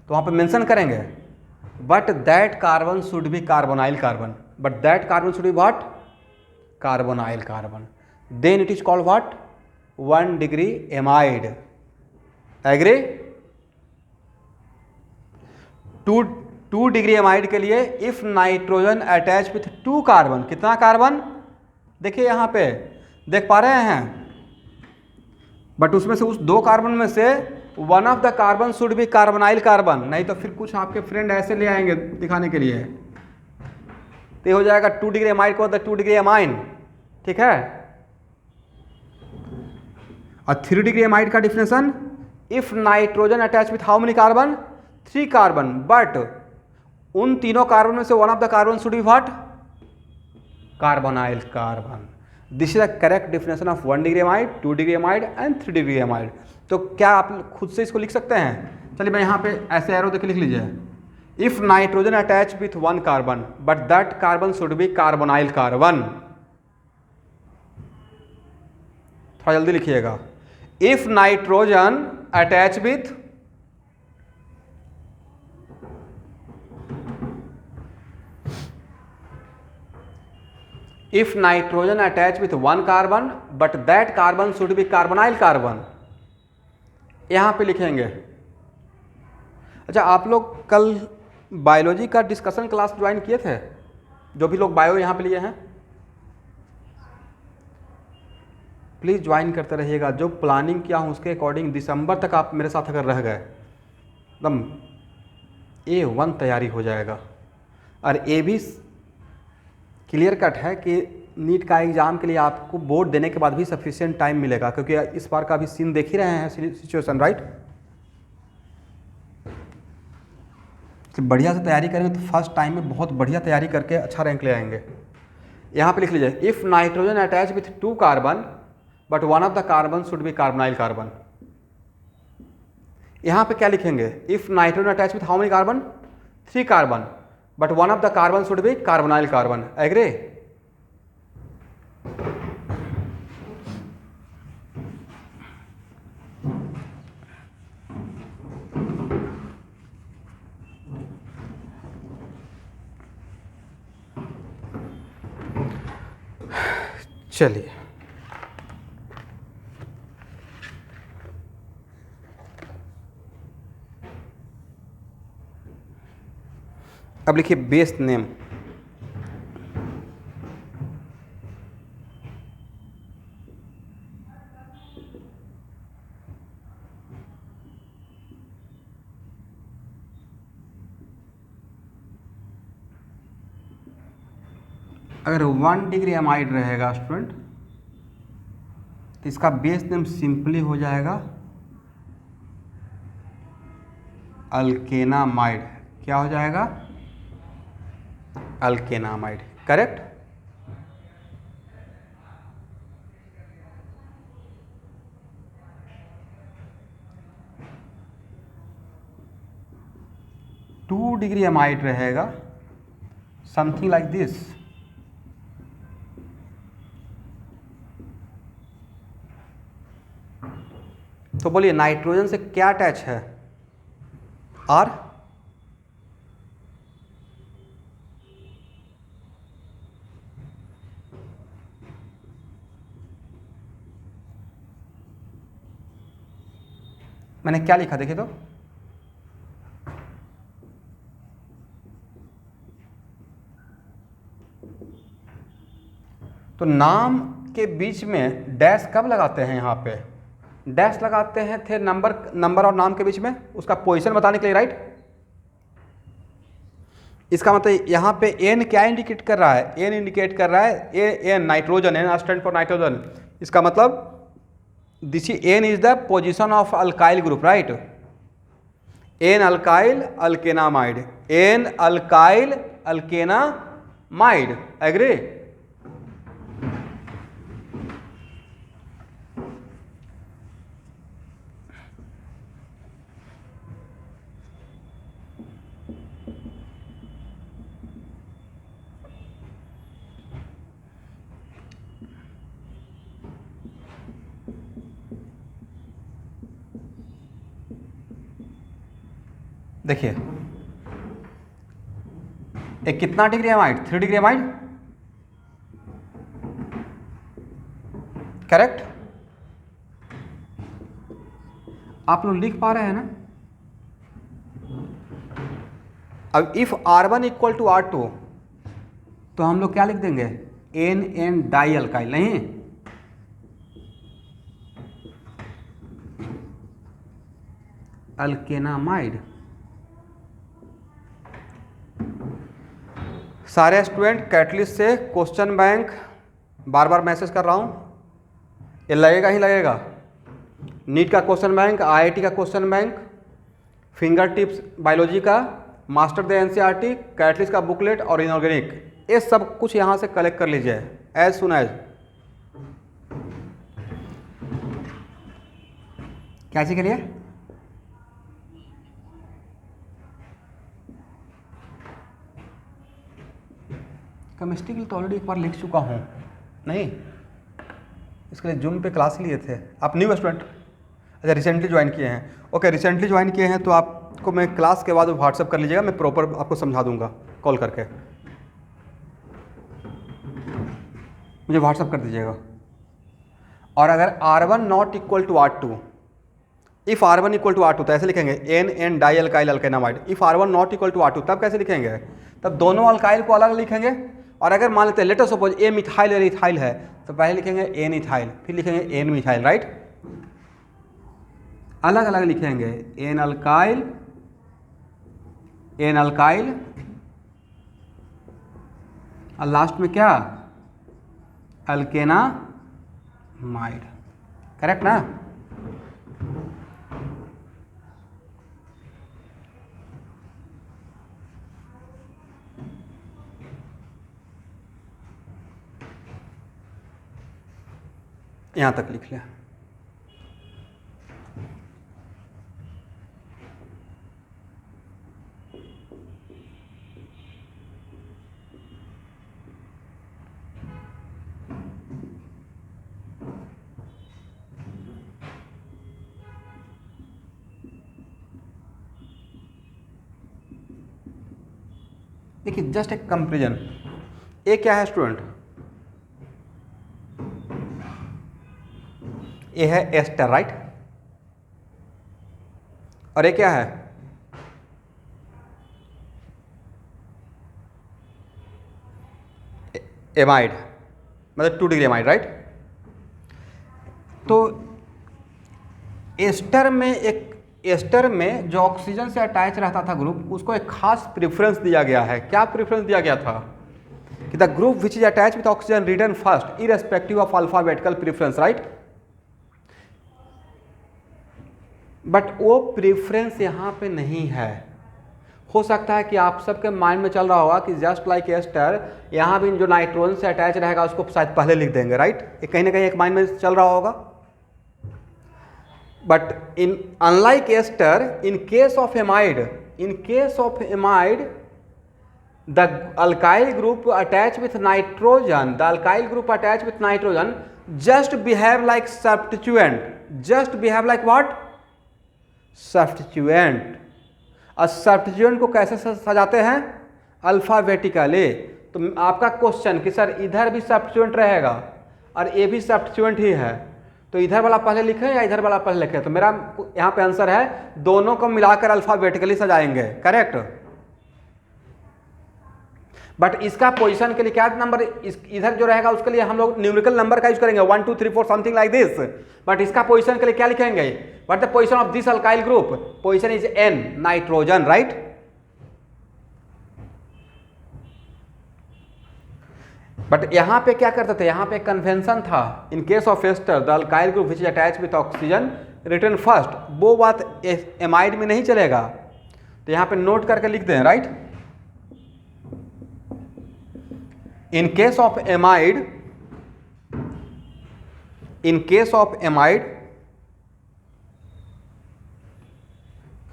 तो वहाँ पे मेंशन करेंगे but that carbon should be carbonyl carbon, but that carbon should be what? Carbonyl carbon, then it is called what? 1 degree amide. Agree? 2 degree amide के लिए if nitrogen attach with 2 carbon, कितना carbon? देखिए यहाँ पे देख पा रहे हैं, बट उसमें से उस 2 कार्बन में से one of the carbon should be carbonyl carbon, नहीं तो फिर कुछ आपके फ्रेंड ऐसे ले आएंगे दिखाने के लिए, तो हो जाएगा 2 डिग्री एमाइड को द 2 डिग्री एमाइन, ठीक है। और 3 डिग्री एमाइड का definition, if nitrogen attach with how many carbon? 3 carbon, but उन तीनों कार्बन में से one of the carbon should be what? Carbonyl carbon. This is the correct definition of 1 degree amide, 2 degree amide and 3 degree amide. तो क्या आप खुद से इसको लिख सकते हैं? चलिए मैं यहाँ पे ऐसे एरो देख लिख लीजिए, if nitrogen attach with 1 carbon but that carbon should be carbonyl carbon. थोड़ा जल्दी लिखिएगा, if nitrogen attach with if nitrogen attach with 1 carbon but that carbon should be carbonyl carbon, यहाँ पे लिखेंगे। अच्छा, आप लोग कल बायोलॉजी का डिस्कशन क्लास ज्वाइन किए थे? जो भी लोग बायो यहाँ पे लिए हैं प्लीज़ ज्वाइन करते रहिएगा। जो प्लानिंग किया हूँ उसके अकॉर्डिंग दिसंबर तक आप मेरे साथ अगर रह गए एकदम A1 तैयारी हो जाएगा। और ये भी क्लियर कट है कि नीट का एग्ज़ाम के लिए आपको बोर्ड देने के बाद भी सफिशिएंट टाइम मिलेगा, क्योंकि इस बार का भी सीन देख ही रहे हैं सिचुएशन, राइट। तो बढ़िया से तैयारी करेंगे तो फर्स्ट टाइम में बहुत बढ़िया तैयारी करके अच्छा रैंक ले आएंगे। यहाँ पे लिख लीजिए, if nitrogen attach with 2 carbon but one of the carbon should be carbonyl carbon. यहाँ पे क्या लिखेंगे, if nitrogen attach with how many carbon? 3 carbon but one of the carbon should be carbonyl carbon. Agree? चलिए अब लिखिए base name. अगर 1 degree amide रहेगा student तो इसका बेस नेम सिंपली हो जाएगा अल्केनामाइड। क्या हो जाएगा? अल्केनामाइड। करेक्ट। टू डिग्री अमाइड रहेगा, समथिंग लाइक दिस। तो बोलिए नाइट्रोजन से क्या अटैच है? आर। मैंने क्या लिखा देखिए तो नाम के बीच में डैश कब लगाते हैं? यहाँ पे डैश लगाते हैं थे नंबर और नाम के बीच में, उसका पोजीशन बताने के लिए, राइट। इसका मतलब यहाँ पे एन क्या इंडिकेट कर रहा है? एन इंडिकेट कर रहा है N nitrogen, N stand for nitrogen. इसका मतलब this N is the position of alkyl group, right. N alkyl alkanamide, N alkyl alkanamide. Agree? देखिए एक कितना degree amide? 3 degree amide. Correct. आप लोग लिख पा रहे हैं ना? अब if R1 equal to R2 तो हम लोग क्या लिख देंगे? N N die alkyl. नहीं, अल्केनामाइड। सारे स्टूडेंट कैटलिस्ट से क्वेश्चन बैंक बार बार मैसेज कर रहा हूँ, ये लगेगा ही लगेगा। नीट का क्वेश्चन बैंक, आईआईटी का question bank, finger tips biology का, मास्टर द एनसीईआरटी, कैटलिस्ट का बुकलेट और इनऑर्गेनिक, ये सब कुछ यहाँ से कलेक्ट कर लीजिए एज सुन एज। क्या चीज के लिए? केमिस्ट्री के लिए तो ऑलरेडी एक बार लिख चुका हूँ। नहीं, इसके लिए जूम पे क्लास लिए थे। आप न्यू स्टूडेंट? अच्छा, रिसेंटली ज्वाइन किए हैं। ओके, रिसेंटली ज्वाइन किए हैं तो आपको मैं क्लास के बाद व्हाट्सअप कर लीजिएगा, मैं प्रॉपर आपको समझा दूंगा कॉल करके। मुझे व्हाट्सअप कर दीजिएगा। और अगर R1 not equal to R2, if R1 equal to R2 तो ऐसे लिखेंगे N N die alkyl alkanamide. If R1 not equal to R2 तब कैसे लिखेंगे? तब दोनों अल्काइल को अलग लिखेंगे। और अगर मान लेते हैं लेट अस सपोज ए मिथाइल और इथाइल है तो पहले लिखेंगे एन इथाइल, फिर लिखेंगे एन मिथाइल, राइट। अलग अलग लिखेंगे, एन अल्काइल, एन अल्काइल, और लास्ट में क्या? अल्केनामाइड। करेक्ट ना? यहां तक लिख लिया। देखिए जस्ट एक कंपेरिजन। ए क्या है स्टूडेंट? ए है एस्टर, राइट। और ये क्या है? एमाइड, मतलब 2 डिग्री एमाइड, राइट। तो एस्टर में जो ऑक्सीजन से अटैच रहता था ग्रुप, उसको एक खास प्रेफरेंस दिया गया है। क्या प्रेफरेंस दिया गया था? कि the group which is attach with oxygen written first irrespective of alphabetical preference, right. But वो प्रेफरेंस यहाँ पे नहीं है। हो सकता है कि आप सबके माइंड में चल रहा होगा कि जस्ट लाइक एस्टर, यहाँ भी जो नाइट्रोजन से अटैच रहेगा उसको शायद पहले लिख देंगे, राइट? ये कहीं ना कहीं एक माइंड में चल रहा होगा। But in unlike ester, in case of amide, the alkyl group attached with nitrogen, just behave like substituent. Just behave like what? Substituent. और सब्स्टिट्यूएंट को कैसे सजाते हैं? अल्फाबेटिकली। तो आपका क्वेश्चन कि सर इधर भी सब्स्टिट्यूएंट रहेगा और ये भी सब्स्टिट्यूएंट ही है, तो इधर वाला पहले लिखें या इधर वाला पहले लिखें? तो मेरा यहाँ पे आंसर है दोनों को मिलाकर अल्फाबेटिकली सजाएंगे, करेक्ट। बट इसका पोजीशन के लिए क्या नंबर इधर जो रहेगा उसके लिए हम लोग न्यूमेरिकल नंबर का यूज करेंगे, 1 2 3 4 समथिंग लाइक दिस। बट इसका पोजीशन के लिए क्या लिखेंगे? What the position of this alkyl group? Position is N, nitrogen, right. But यहां पे क्या करते थे? यहां पे कन्वेंशन था, in case of ester the alkyl group which is attach with oxygen written first. वो बात एमाइड में नहीं चलेगा, तो यहां पे नोट करके लिख दें, right. In case of amide,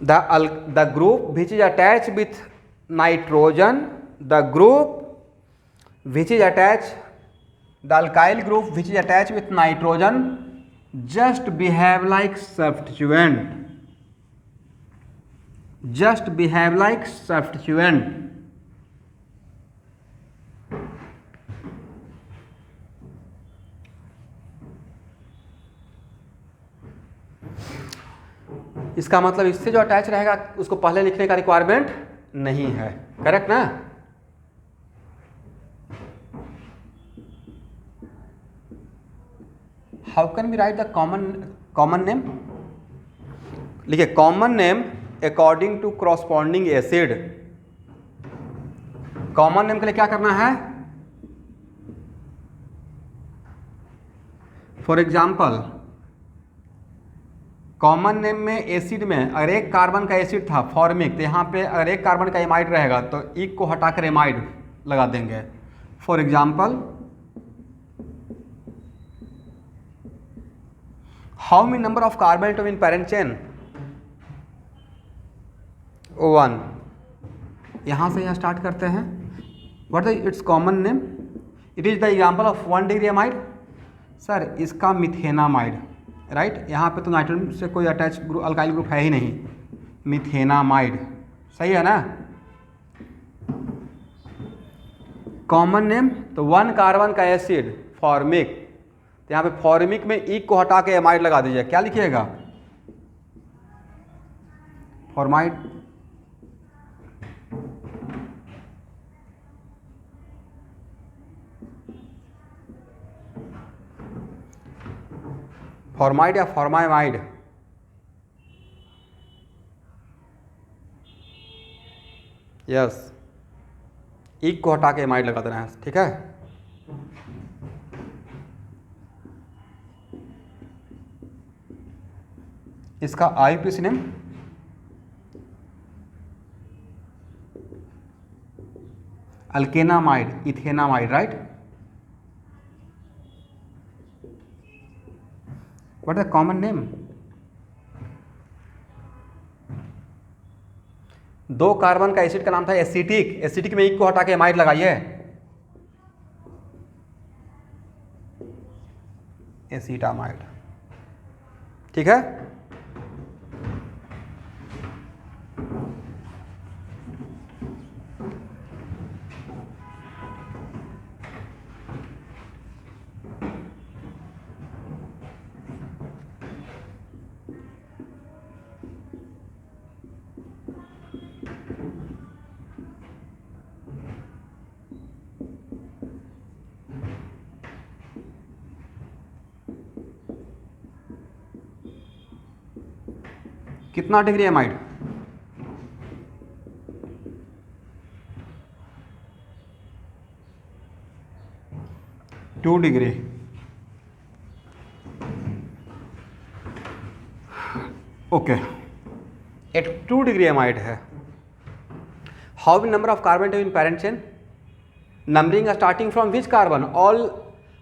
the group which is attached with nitrogen, the alkyl group which is attached with nitrogen just behave like substituent. Just behave like substituent. इसका मतलब इससे जो अटैच रहेगा उसको पहले लिखने का रिक्वायरमेंट नहीं है, करेक्ट ना? How can we write the common name? लिखिए common name according to corresponding acid. Common name के लिए क्या करना है? फॉर एग्जाम्पल कॉमन नेम में एसिड में अगर एक कार्बन का एसिड था फॉर्मिक, तो यहाँ पे अगर एक कार्बन का एमाइड रहेगा तो एक को हटाकर एमाइड लगा देंगे। For example how many number of carbon atom in parent chain? 1। यहाँ से यहाँ स्टार्ट करते हैं। What is it's common name? It is the example of 1 degree amide. Sir इसका मिथेनामाइड, राइट। यहाँ पे तो नाइट्रोजन से कोई अटैच अल्काइल ग्रुप है ही नहीं, मिथेनामाइड, सही है ना? कॉमन नेम तो 1 कार्बन का एसिड फॉर्मिक, तो यहाँ पे फॉर्मिक में एक को हटा के एमाइड लगा दीजिए। क्या लिखिएगा? फॉर्माइड। फॉर्माइड या फॉर्माइमाइड? यस, एक को हटा के एमाइड लगा देना है, ठीक है। इसका IUPAC name alkanamide, ethanamide, right. What is the common name? 2 carbon का एसिड का नाम था एसिटिक। एसिटिक में एक को हटा के एमाइड लगाइए, एसिटामाइड, ठीक है। कितना डिग्री एमाइड? 2 डिग्री। ओके, एक 2 डिग्री एमाइड है। How many number of carbon in parent chain? Numbering starting from which carbon?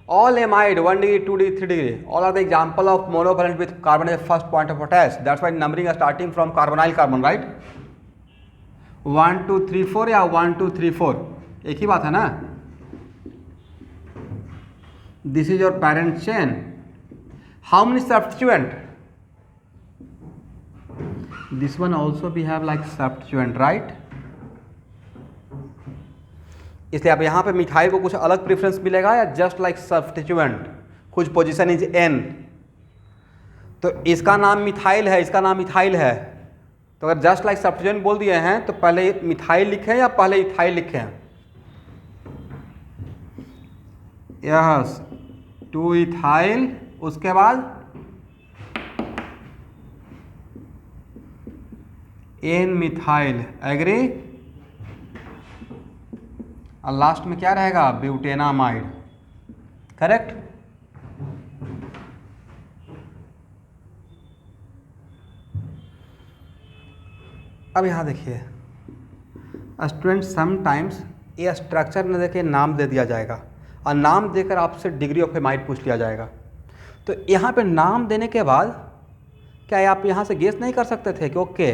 all amide 1 degree, 2 degree, 3 degree, all are the example of monovalent with carbon as first point of attach. That's why numbering is starting from carbonyl carbon, right? 1 2 3 4 या 1 2 3 4 एक ही बात है ना। This is your parent chain. How many substituent? This one also we have like substituent, right? इसलिए आप यहाँ पे methyl को कुछ अलग प्रेफरेंस मिलेगा या जस्ट लाइक सब्स्टिट्यूएंट, कुछ पोजीशन इज एन, तो इसका नाम मिथाइल है, इसका नाम मिथाइल है, तो अगर जस्ट लाइक सब्स्टिट्यूएंट बोल दिए हैं तो पहले मिथाइल लिखें या पहले इथाइल लिखें? यस, 2 इथाइल, उसके बाद एन मिथाइल, एग्री, और लास्ट में क्या रहेगा? Butanamide, correct. अब यहाँ देखिए स्टूडेंट, समटाइम्स ये स्ट्रक्चर न देके नाम दे दिया जाएगा और नाम देकर आपसे डिग्री ऑफ एमाइड पूछ लिया जाएगा। तो यहाँ पे नाम देने के बाद क्या आप यहाँ से गेस नहीं कर सकते थे कि ओके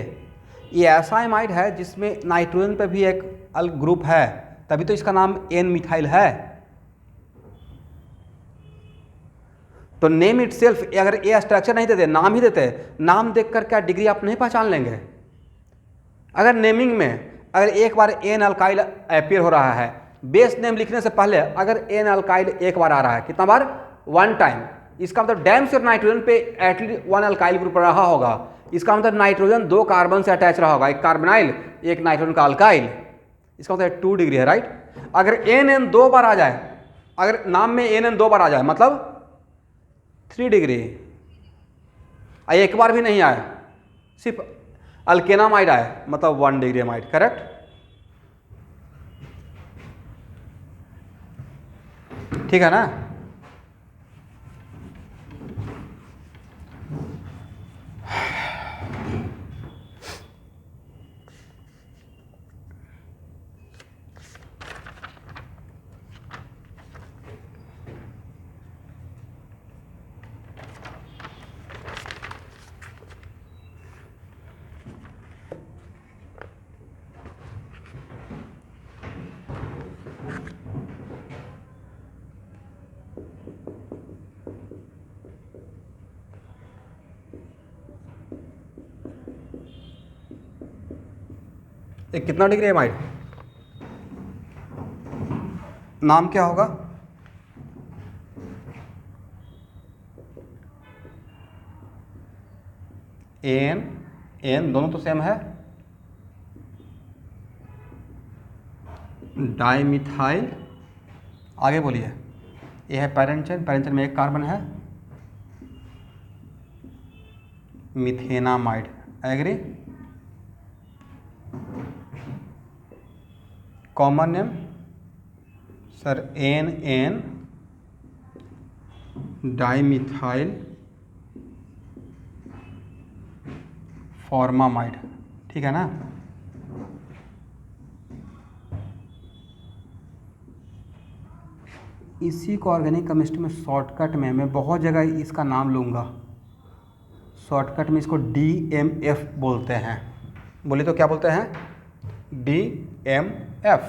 ये ऐसा एमाइड है जिसमें नाइट्रोजन पे भी एक अल्क ग्रुप है, तभी तो इसका नाम एन मिथाइल है। तो नेम इटसेल्फ, अगर ये स्ट्रक्चर नहीं देते, नाम ही देते, नाम देखकर क्या डिग्री आप नहीं पहचान लेंगे? अगर नेमिंग में अगर एक बार एन अल्काइल अपीयर हो रहा है, बेस नेम लिखने से पहले अगर एन अल्काइल एक बार आ रहा है, कितना बार? 1 टाइम, इसका मतलब डैम श्योर नाइट्रोजन पे एटलीस्ट 1 अल्काइल ग्रुप रहा होगा। इसका मतलब नाइट्रोजन 2 कार्बन से अटैच रहा होगा, एक कार्बोनाइल एक नाइट्रोजन का अल्काइल, इसका मतलब 2 डिग्री है, राइट। अगर एन एन 2 बार आ जाए, अगर नाम में एन एन 2 बार आ जाए मतलब 3 डिग्री, एक बार भी नहीं आए, सिर्फ अल्केनामाइड आए मतलब 1 डिग्री एमाइड, करेक्ट। ठीक है ना। एक कितना डिग्री एमाइड? नाम क्या होगा? एन एन दोनों तो सेम है, डाइमिथाइल, आगे बोलिए। ये है पैरेंट चेन, पैरेंट चेन में एक कार्बन है, methanamide, agree. Common name sir N N dimethyl formamide, ठीक है ना। इसी को ऑर्गेनिक केमिस्ट्री में शॉर्टकट में मैं बहुत जगह इसका नाम लूँगा, शॉर्टकट में इसको DMF बोलते हैं। बोलिए तो क्या बोलते हैं? DMF।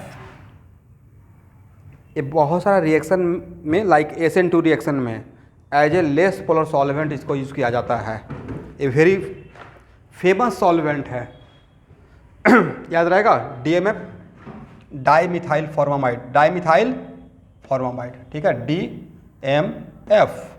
ये बहुत सारा रिएक्शन में लाइक SN2 रिएक्शन में as a less polar solvent इसको यूज़ किया जाता है। ये वेरी फेमस सॉल्वेंट है याद रहेगा, DMF, dimethyl formamide, dimethyl formamide, ठीक है, DMF।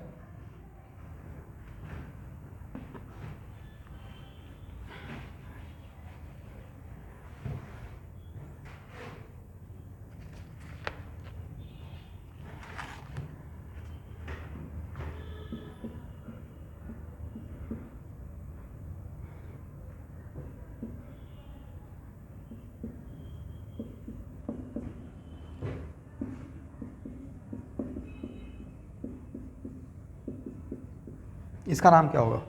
इसका नाम क्या होगा?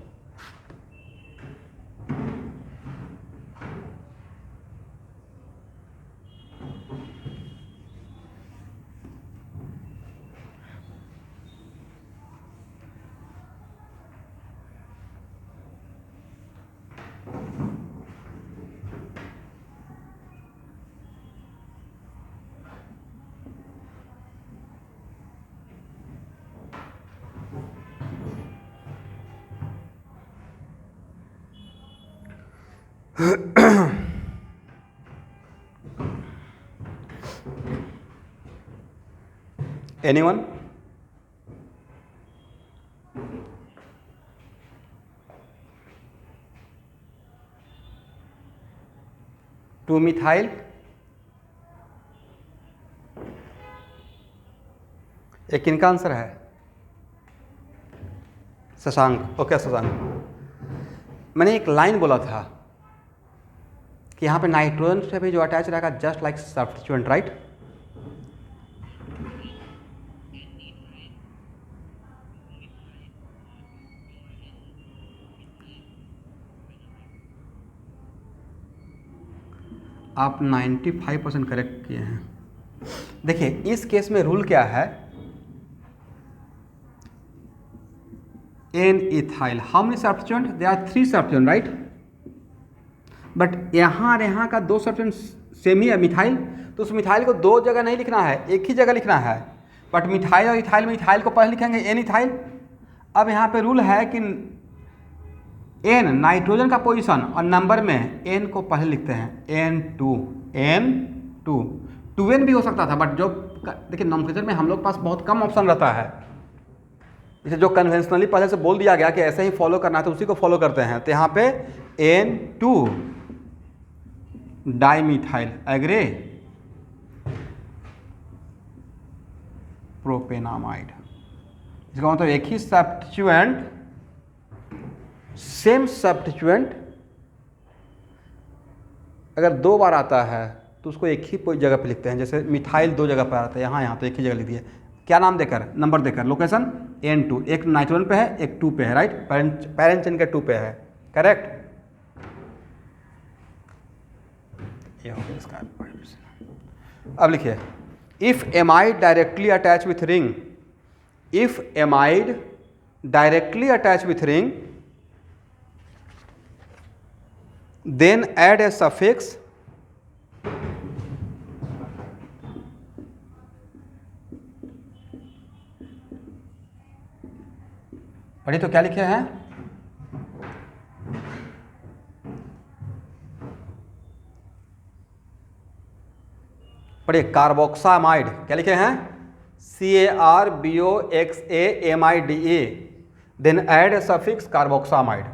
Anyone? 2-methyl, ये किनका आंसर है? शशांक। ओके शशांक, मैंने एक लाइन बोला था कि यहाँ पे नाइट्रोजन से भी जो अटैच रहेगा जस्ट लाइक सब्स्टिट्यूएंट, राइट? आप 95% करेक्ट किए हैं। देखिए इस केस में रूल क्या है, N ethyl, how many substituent? There are 3 substituent, right? But यहाँ और यहाँ का 2 सब्स्टिट्यूएंट सेम ही है, मिथाइल, तो उस मिथाइल को 2 जगह नहीं लिखना है, एक ही जगह लिखना है। बट मिथाइल और इथाइल में इथाइल को पहले लिखेंगे एन इथाइल। अब यहाँ पे रूल है कि एन नाइट्रोजन का पोजीशन और नंबर में एन को पहले लिखते हैं, N2 2N भी हो सकता था, बट जो देखिए नॉमेनक्लेचर में हम लोग पास बहुत कम ऑप्शन रहता है, इसे जो कन्वेंशनली पहले से बोल दिया गया कि ऐसे ही फॉलो करना है तो उसी को फॉलो करते हैं। तो यहाँ पे N2 डाइमिथाइल एग्रे प्रोपेनामाइड, इसका मतलब एक ही सब्स्टिट्यूएंट, सेम सब्स्टिट्यूएंट अगर 2 बार आता है तो उसको एक ही कोई जगह पे लिखते हैं। जैसे मिथाइल 2 जगह पर आता है, यहाँ तो एक ही जगह लिख दिया, क्या नाम देकर, नंबर देकर, लोकेशन N2, एक नाइट्रोजन पे है एक 2 पे है, राइट? पैरेंट चेन के 2 पे है, करेक्ट? ये हो गया इसका। अब लिखिए, if amide directly attach with ring, if amide directly attach with ring, then add a suffix पढ़िए तो क्या लिखे हैं, पढ़िए कार्बोक्सामाइड, क्या लिखे हैं, CARBOXAMIDE, then add a suffix carboxamide.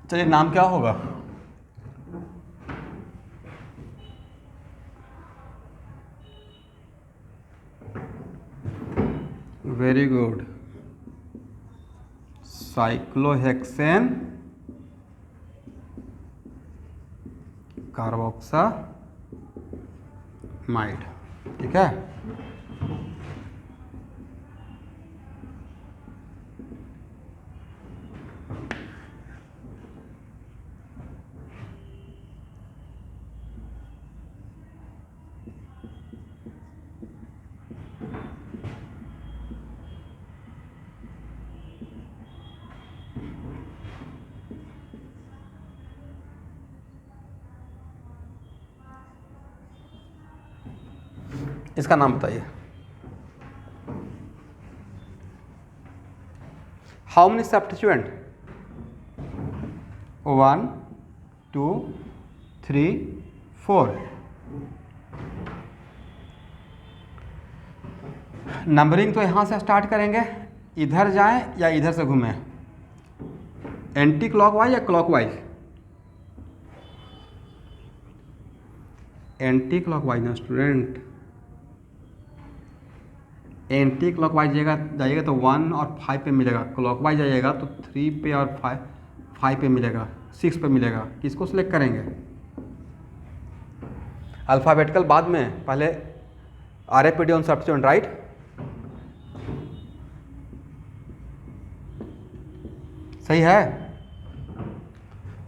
चलिए नाम क्या होगा, वेरी गुड, साइक्लोहेक्सेन कार्बोक्सामाइड, ठीक है? इसका नाम बताइए, हाउ मेनी सब्स्टिट्यूएंट, 1 2 3 4। नंबरिंग तो यहाँ से स्टार्ट करेंगे, इधर जाएं या इधर से घूमें, एंटी क्लॉकवाइज या क्लॉकवाइज, एंटी क्लॉकवाइज ना स्टूडेंट, एंटी क्लॉकवाइज जाइएगा तो 1 और 5 पे मिलेगा, क्लॉकवाइज जाइएगा तो 3 पे और 5 पे मिलेगा, 6 पे मिलेगा। किसको सिलेक्ट करेंगे, अल्फ़ाबेटिकल बाद में, पहले RFPD ऑन सब्स्टिट्यूएंट, राइट? सही है।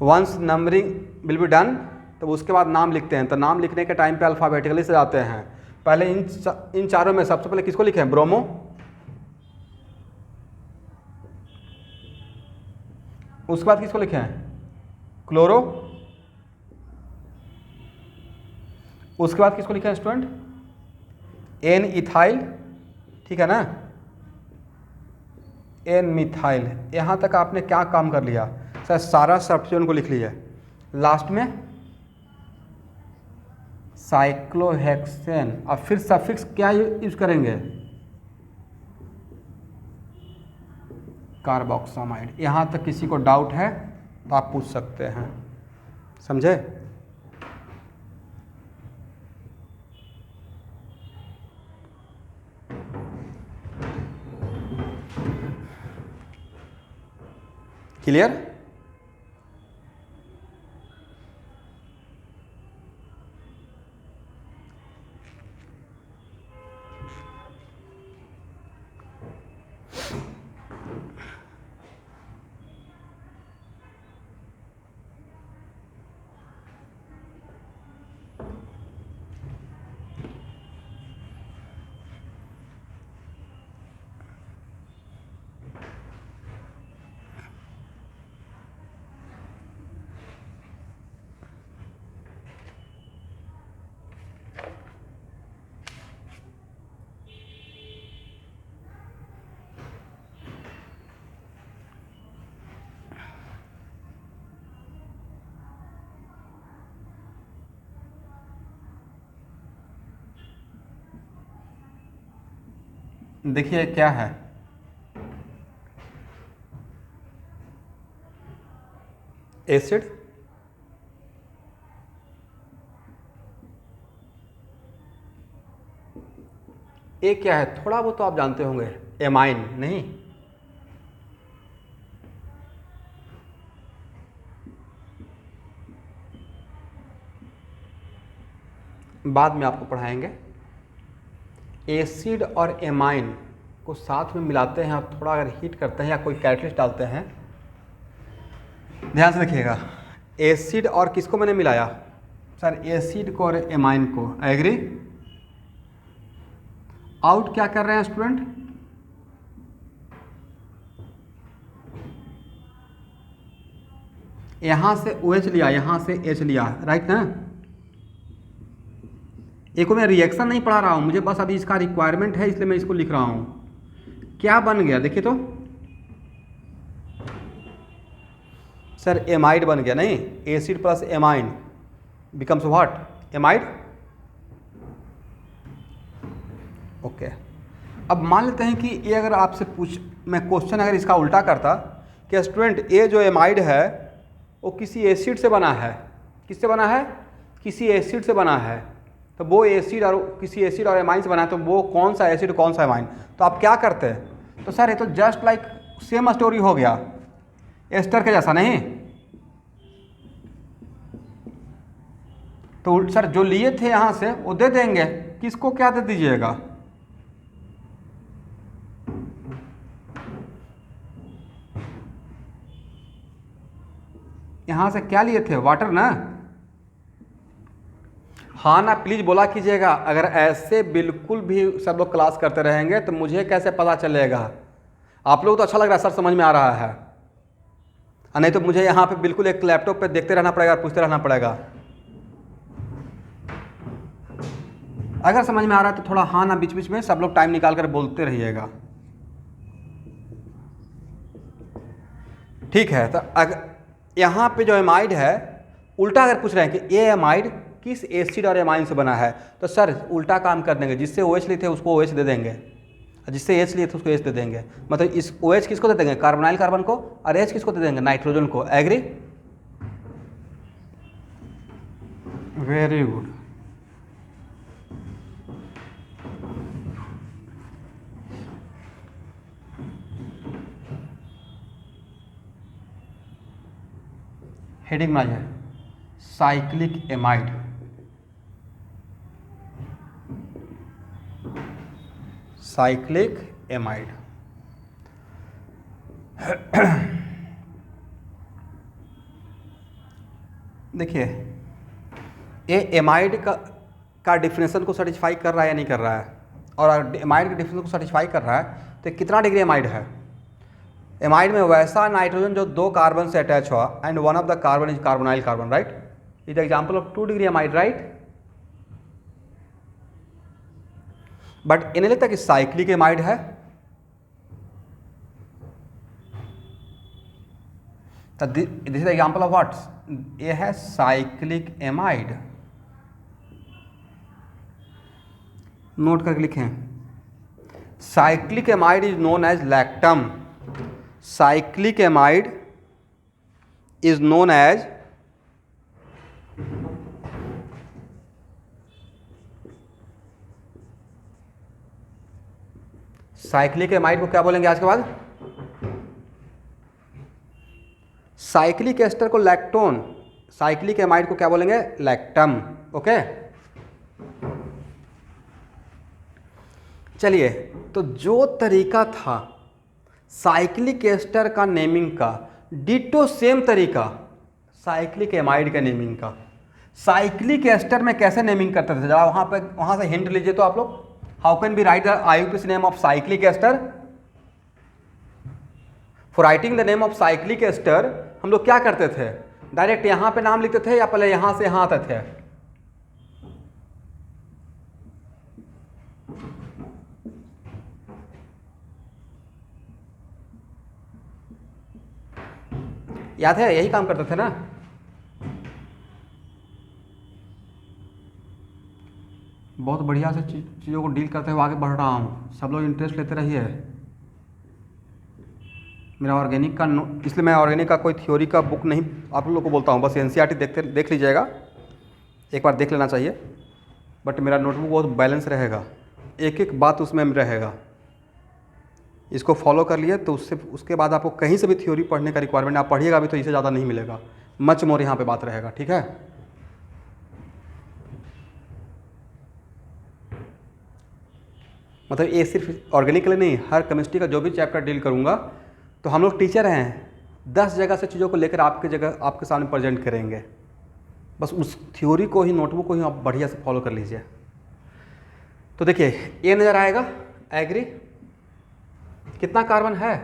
Once numbering will be done, तो उसके बाद नाम लिखते हैं। तो नाम लिखने के टाइम पे अल्फ़ाबेटिकली से जाते हैं। पहले इन चारों में सबसे पहले किसको लिखें? ब्रोमो, उसके बाद किसको लिखें? क्लोरो, उसके बाद किसको लिखें स्टूडेंट? एन इथाइल, ठीक है ना, एन मिथाइल। यहाँ तक आपने क्या काम कर लिया सर? सारा सब्स्टिट्यूएंट को लिख लिया। लास्ट में साइक्लोहेक्सेन। अब फिर सफिक्स क्या यूज करेंगे? कार्बोक्सामाइड। यहाँ तक किसी को डाउट है तो आप पूछ सकते हैं, समझे? क्लियर? देखिए क्या है, एसिड, एक क्या है, थोड़ा बहुत तो आप जानते होंगे, एमाइन। नहीं, बाद में आपको पढ़ाएंगे। एसिड और एमाइन को साथ में मिलाते हैं और थोड़ा अगर हीट करते हैं या कोई कैटलिस्ट डालते हैं, ध्यान से देखिएगा। एसिड और किसको मैंने मिलाया सर? एसिड को और एमाइन को। एग्री? आउट क्या कर रहे हैं स्टूडेंट? यहां से OH लिया, यहां से H लिया, राइट ना? एक को मैं रिएक्शन नहीं पढ़ा रहा हूं, मुझे बस अभी इसका रिक्वायरमेंट है, इसलिए मैं इसको लिख रहा हूं। क्या बन गया देखिए तो सर, एमाइड बन गया। नहीं, acid plus amine becomes what? Amide. Okay. अब मान लेते हैं कि ये अगर आपसे मैं क्वेश्चन अगर इसका उल्टा करता कि स्टूडेंट ये जो एमाइड है वो किसी एसिड से बना है। किससे बना है? किसी एसिड से बना है। तो वो एसिड और किसी एसिड और एमाइन से बना है, तो वो कौन सा एसिड कौन सा एमाइन? तो आप क्या करते हैं? तो सर ये तो जस्ट लाइक सेम स्टोरी हो गया, एस्टर के जैसा। नहीं तो सर जो लिए थे यहां से वो दे देंगे, किसको क्या दे दीजिएगा? यहां से क्या लिए थे? वाटर ना? हाँ ना, प्लीज बोला कीजिएगा। अगर ऐसे बिल्कुल भी सब लोग क्लास करते रहेंगे तो मुझे कैसे पता चलेगा? आप लोग तो अच्छा लग रहा है सर, समझ में आ रहा है, नहीं तो मुझे यहाँ पे बिल्कुल एक लैपटॉप पे देखते रहना पड़ेगा, पूछते रहना पड़ेगा। अगर समझ में आ रहा है तो थोड़ा हाँ ना बीच बीच में सब लोग टाइम निकाल कर बोलते रहिएगा, ठीक है? तो अगर यहाँ पे जो एमाइड है, उल्टा अगर पूछ रहे हैं कि ये एमाइड किस एसिड और एमाइन से बना है, तो सर उल्टा काम कर देंगे। जिससे OH लिए थे उसको OH दे देंगे, जिससे H लिए थे उसको H दे देंगे। मतलब इस OH किसको दे देंगे? कार्बोनाइल कार्बन को। और H किसको दे देंगे? नाइट्रोजन को। एग्री? Very good. हेडिंग में है साइक्लिक एमाइड। Cyclic amide. देखिए ये एमाइड का डिफिनेशन को सेटिस्फाई कर रहा है या नहीं कर रहा है, और अगर एमाइड के डिफिनेशन को सेटिस्फाई कर रहा है तो कितना डिग्री एमाइड है। एमाइड में वैसा नाइट्रोजन जो 2 कार्बन से अटैच हुआ and one of the carbon is carbonyl carbon, right. Is example of 2 degree amide, right. But इन्हें लगता है कि साइक्लिक एमाइड है, तो this is example of what, ये है साइक्लिक एमाइड। नोट करके लिखें, cyclic amide is known as lactam. Cyclic amide is known as cyclic amide को क्या बोलेंगे आज के बाद, साइक्लिक एस्टर को लैक्टोन, साइक्लिक एमाइड को क्या बोलेंगे, लैक्टम। ओके, चलिए, तो जो तरीका था साइक्लिक एस्टर का नेमिंग का, डिटो सेम तरीका साइक्लिक एमाइड के नेमिंग का। साइक्लिक एस्टर में कैसे नेमिंग करते थे, जरा वहां से हिंट लीजिए तो आप लोग। How can be write the IUPAC name of cyclic ester. For writing the name of cyclic ester हम लोग क्या करते थे, डायरेक्ट यहां पे नाम लिखते थे या पहले यहां से यहां आते थे। याद है, यही काम करते थे ना। बहुत बढ़िया से चीज़ों को डील करते हुए आगे बढ़ रहा हूँ, सब लोग इंटरेस्ट लेते रहिए। मेरा ऑर्गेनिक का इसलिए मैं ऑर्गेनिक का कोई थ्योरी का बुक नहीं आप लोगों को बोलता हूँ, बस NCERT देख लीजिएगा, एक बार देख लेना चाहिए। बट मेरा नोटबुक बहुत बैलेंस रहेगा, एक एक बात उसमें रहेगा। इसको फॉलो कर लिए तो उसके बाद आपको कहीं से भी थ्योरी पढ़ने का रिक्वायरमेंट, आप पढ़िएगा भी तो इससे ज़्यादा नहीं मिलेगा, मच मोर यहाँ पे बात रहेगा, ठीक है। मतलब ये सिर्फ ऑर्गेनिक के लिए नहीं, हर केमिस्ट्री का जो भी चैप्टर डील करूँगा तो हम लोग टीचर हैं, 10 जगह से चीज़ों को लेकर आपके सामने प्रेजेंट करेंगे। बस उस थ्योरी को ही, नोटबुक को ही आप बढ़िया से फॉलो कर लीजिए। तो देखिए, ये नज़र आएगा एग्री, कितना कार्बन है,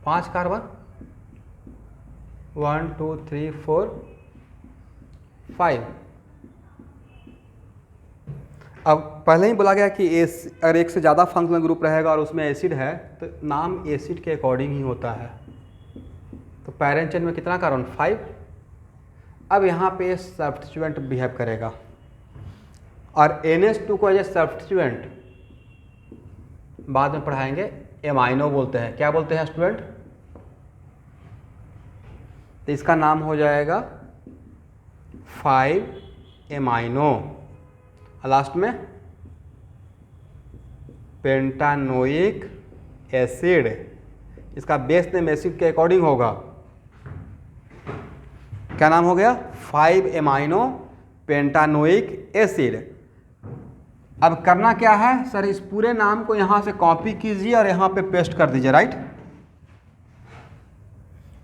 5 कार्बन, 1 2 3 4 5। अब पहले ही बोला गया कि अगर एक से ज़्यादा फंक्शनल ग्रुप रहेगा और उसमें एसिड है तो नाम एसिड के अकॉर्डिंग ही होता है। तो पैरेंट चेन में कितना कार्बन, 5। अब यहाँ पे सब्स्टिट्यूएंट बिहेव करेगा और NH2 को एज ए सब्स्टिट्यूएंट बाद में पढ़ाएंगे, एमाइनो बोलते हैं। क्या बोलते हैं स्टूडेंट, तो इसका नाम हो जाएगा 5 एमाइनो, लास्ट में पेंटानोइक एसिड। इसका बेस नेम एसिड के अकॉर्डिंग होगा, क्या नाम हो गया, 5 एमाइनो पेंटानोइक एसिड। अब करना क्या है सर, इस पूरे नाम को यहां से कॉपी कीजिए और यहां पे पेस्ट कर दीजिए, राइट।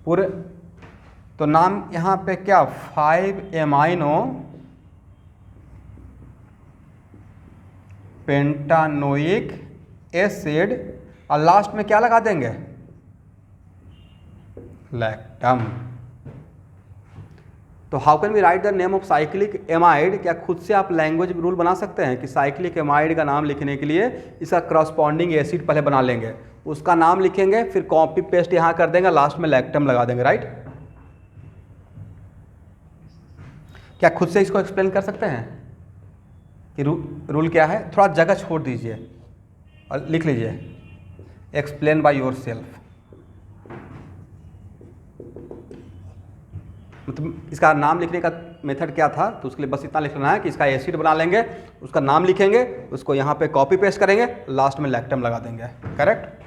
पूरे तो नाम यहां पे क्या, 5 एमाइनो पेंटानोइक एसिड, और लास्ट में क्या लगा देंगे, लैक्टम। तो how can we write the name of cyclic amide, क्या खुद से आप लैंग्वेज रूल बना सकते हैं कि साइक्लिक एमाइड का नाम लिखने के लिए इसका क्रॉसपॉन्डिंग एसिड पहले बना लेंगे, उसका नाम लिखेंगे, फिर कॉपी पेस्ट यहां कर देंगे, लास्ट में लैक्टम लगा देंगे, राइट। क्या खुद से इसको एक्सप्लेन कर सकते हैं कि रूल क्या है, थोड़ा जगह छोड़ दीजिए और लिख लीजिए, एक्सप्लेन बाय योर सेल्फ। मतलब इसका नाम लिखने का मेथड क्या था, तो उसके लिए बस इतना लिख लेना है कि इसका एसिड बना लेंगे, उसका नाम लिखेंगे, उसको यहाँ पे कॉपी पेस्ट करेंगे, लास्ट में लैक्टम लगा देंगे, करेक्ट।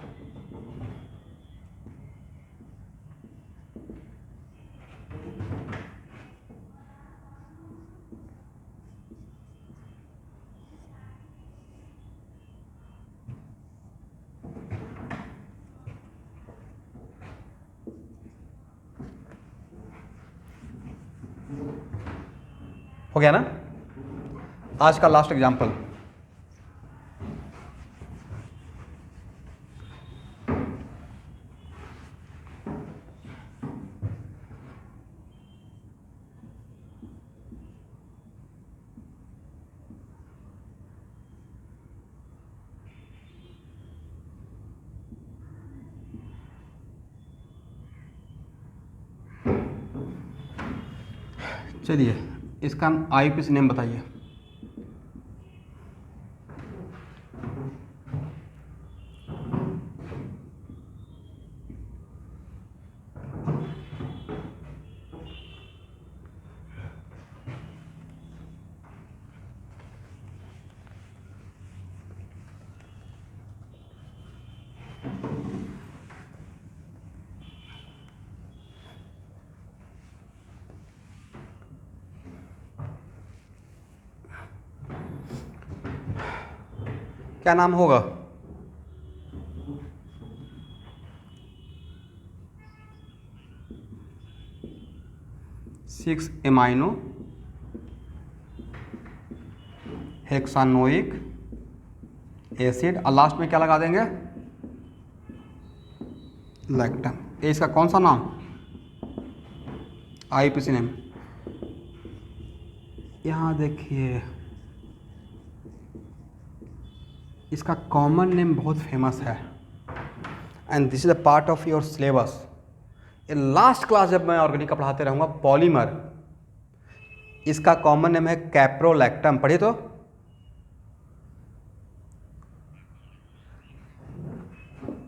हो गया ना। आज का लास्ट एग्जाम्पल, चलिए इसका IUPAC नेम बताइए। क्या नाम होगा? सिक्स एमाइनो हेक्सानोइक एसिड, और लास्ट में क्या लगा देंगे? लैक्टम। ये इसका कौन सा नाम? IUPAC name. यहाँ देखिए इसका कॉमन नेम बहुत फेमस है, and this is a part of your syllabus. ये लास्ट क्लास जब मैं ऑर्गेनिक का पढ़ाते रहूँगा, पॉलीमर, इसका कॉमन नेम है कैप्रोलैक्टम। पढ़िए तो,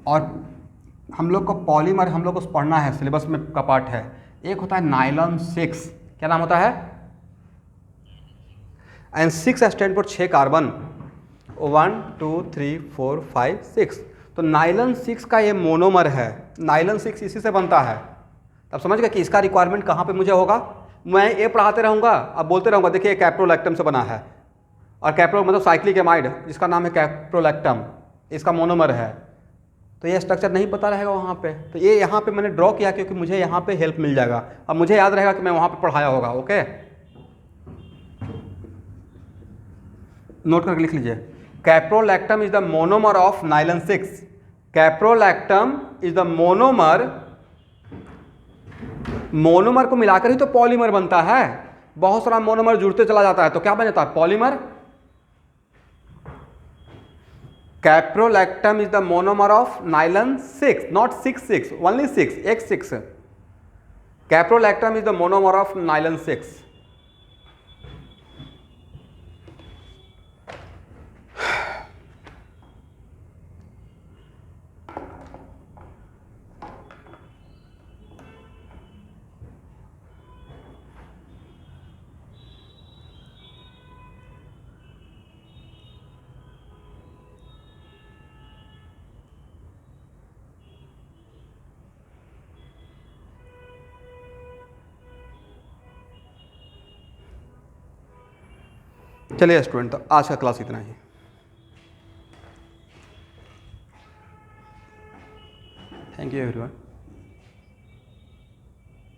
और हम लोग को पॉलीमर हम लोग को पढ़ना है, सिलेबस में का पार्ट है। एक होता है नाइलॉन 6, क्या नाम होता है? And 6 stand for 6 carbon, 1 2 3 4 5 6। तो नाइलॉन 6 का ये मोनोमर है, नाइलॉन 6 इसी से बनता है। तब समझ गए कि इसका रिक्वायरमेंट कहाँ पे मुझे होगा। मैं ये पढ़ाते रहूँगा, अब बोलते रहूँगा देखिए कैप्रोलैक्टम से बना है, और कैप्रो मतलब साइक्लिक एमाइड, जिसका नाम है कैप्रोलैक्टम, इसका मोनोमर है। तो ये स्ट्रक्चर नहीं पता रहेगा वहाँ पे, तो ये यहाँ पे मैंने ड्रॉ किया क्योंकि मुझे यहाँ पे हेल्प मिल जाएगा, अब मुझे याद रहेगा कि मैं वहाँ पे पढ़ाया होगा। ओके, नोट करके लिख लीजिए। Caprolactam is the monomer of nylon 6। Caprolactam is the monomer, monomer को मिलाकर ही तो पॉलीमर बनता है। बहुत सारा मोनोमर जुड़ते चला जाता है तो क्या बन जाता है? Polymer. Caprolactam is the monomer of nylon 6, not 6,6, only 6, X6. Caprolactam is the monomer of nylon 6. चलिए स्टूडेंट, तो आज का क्लास इतना ही। Thank you everyone.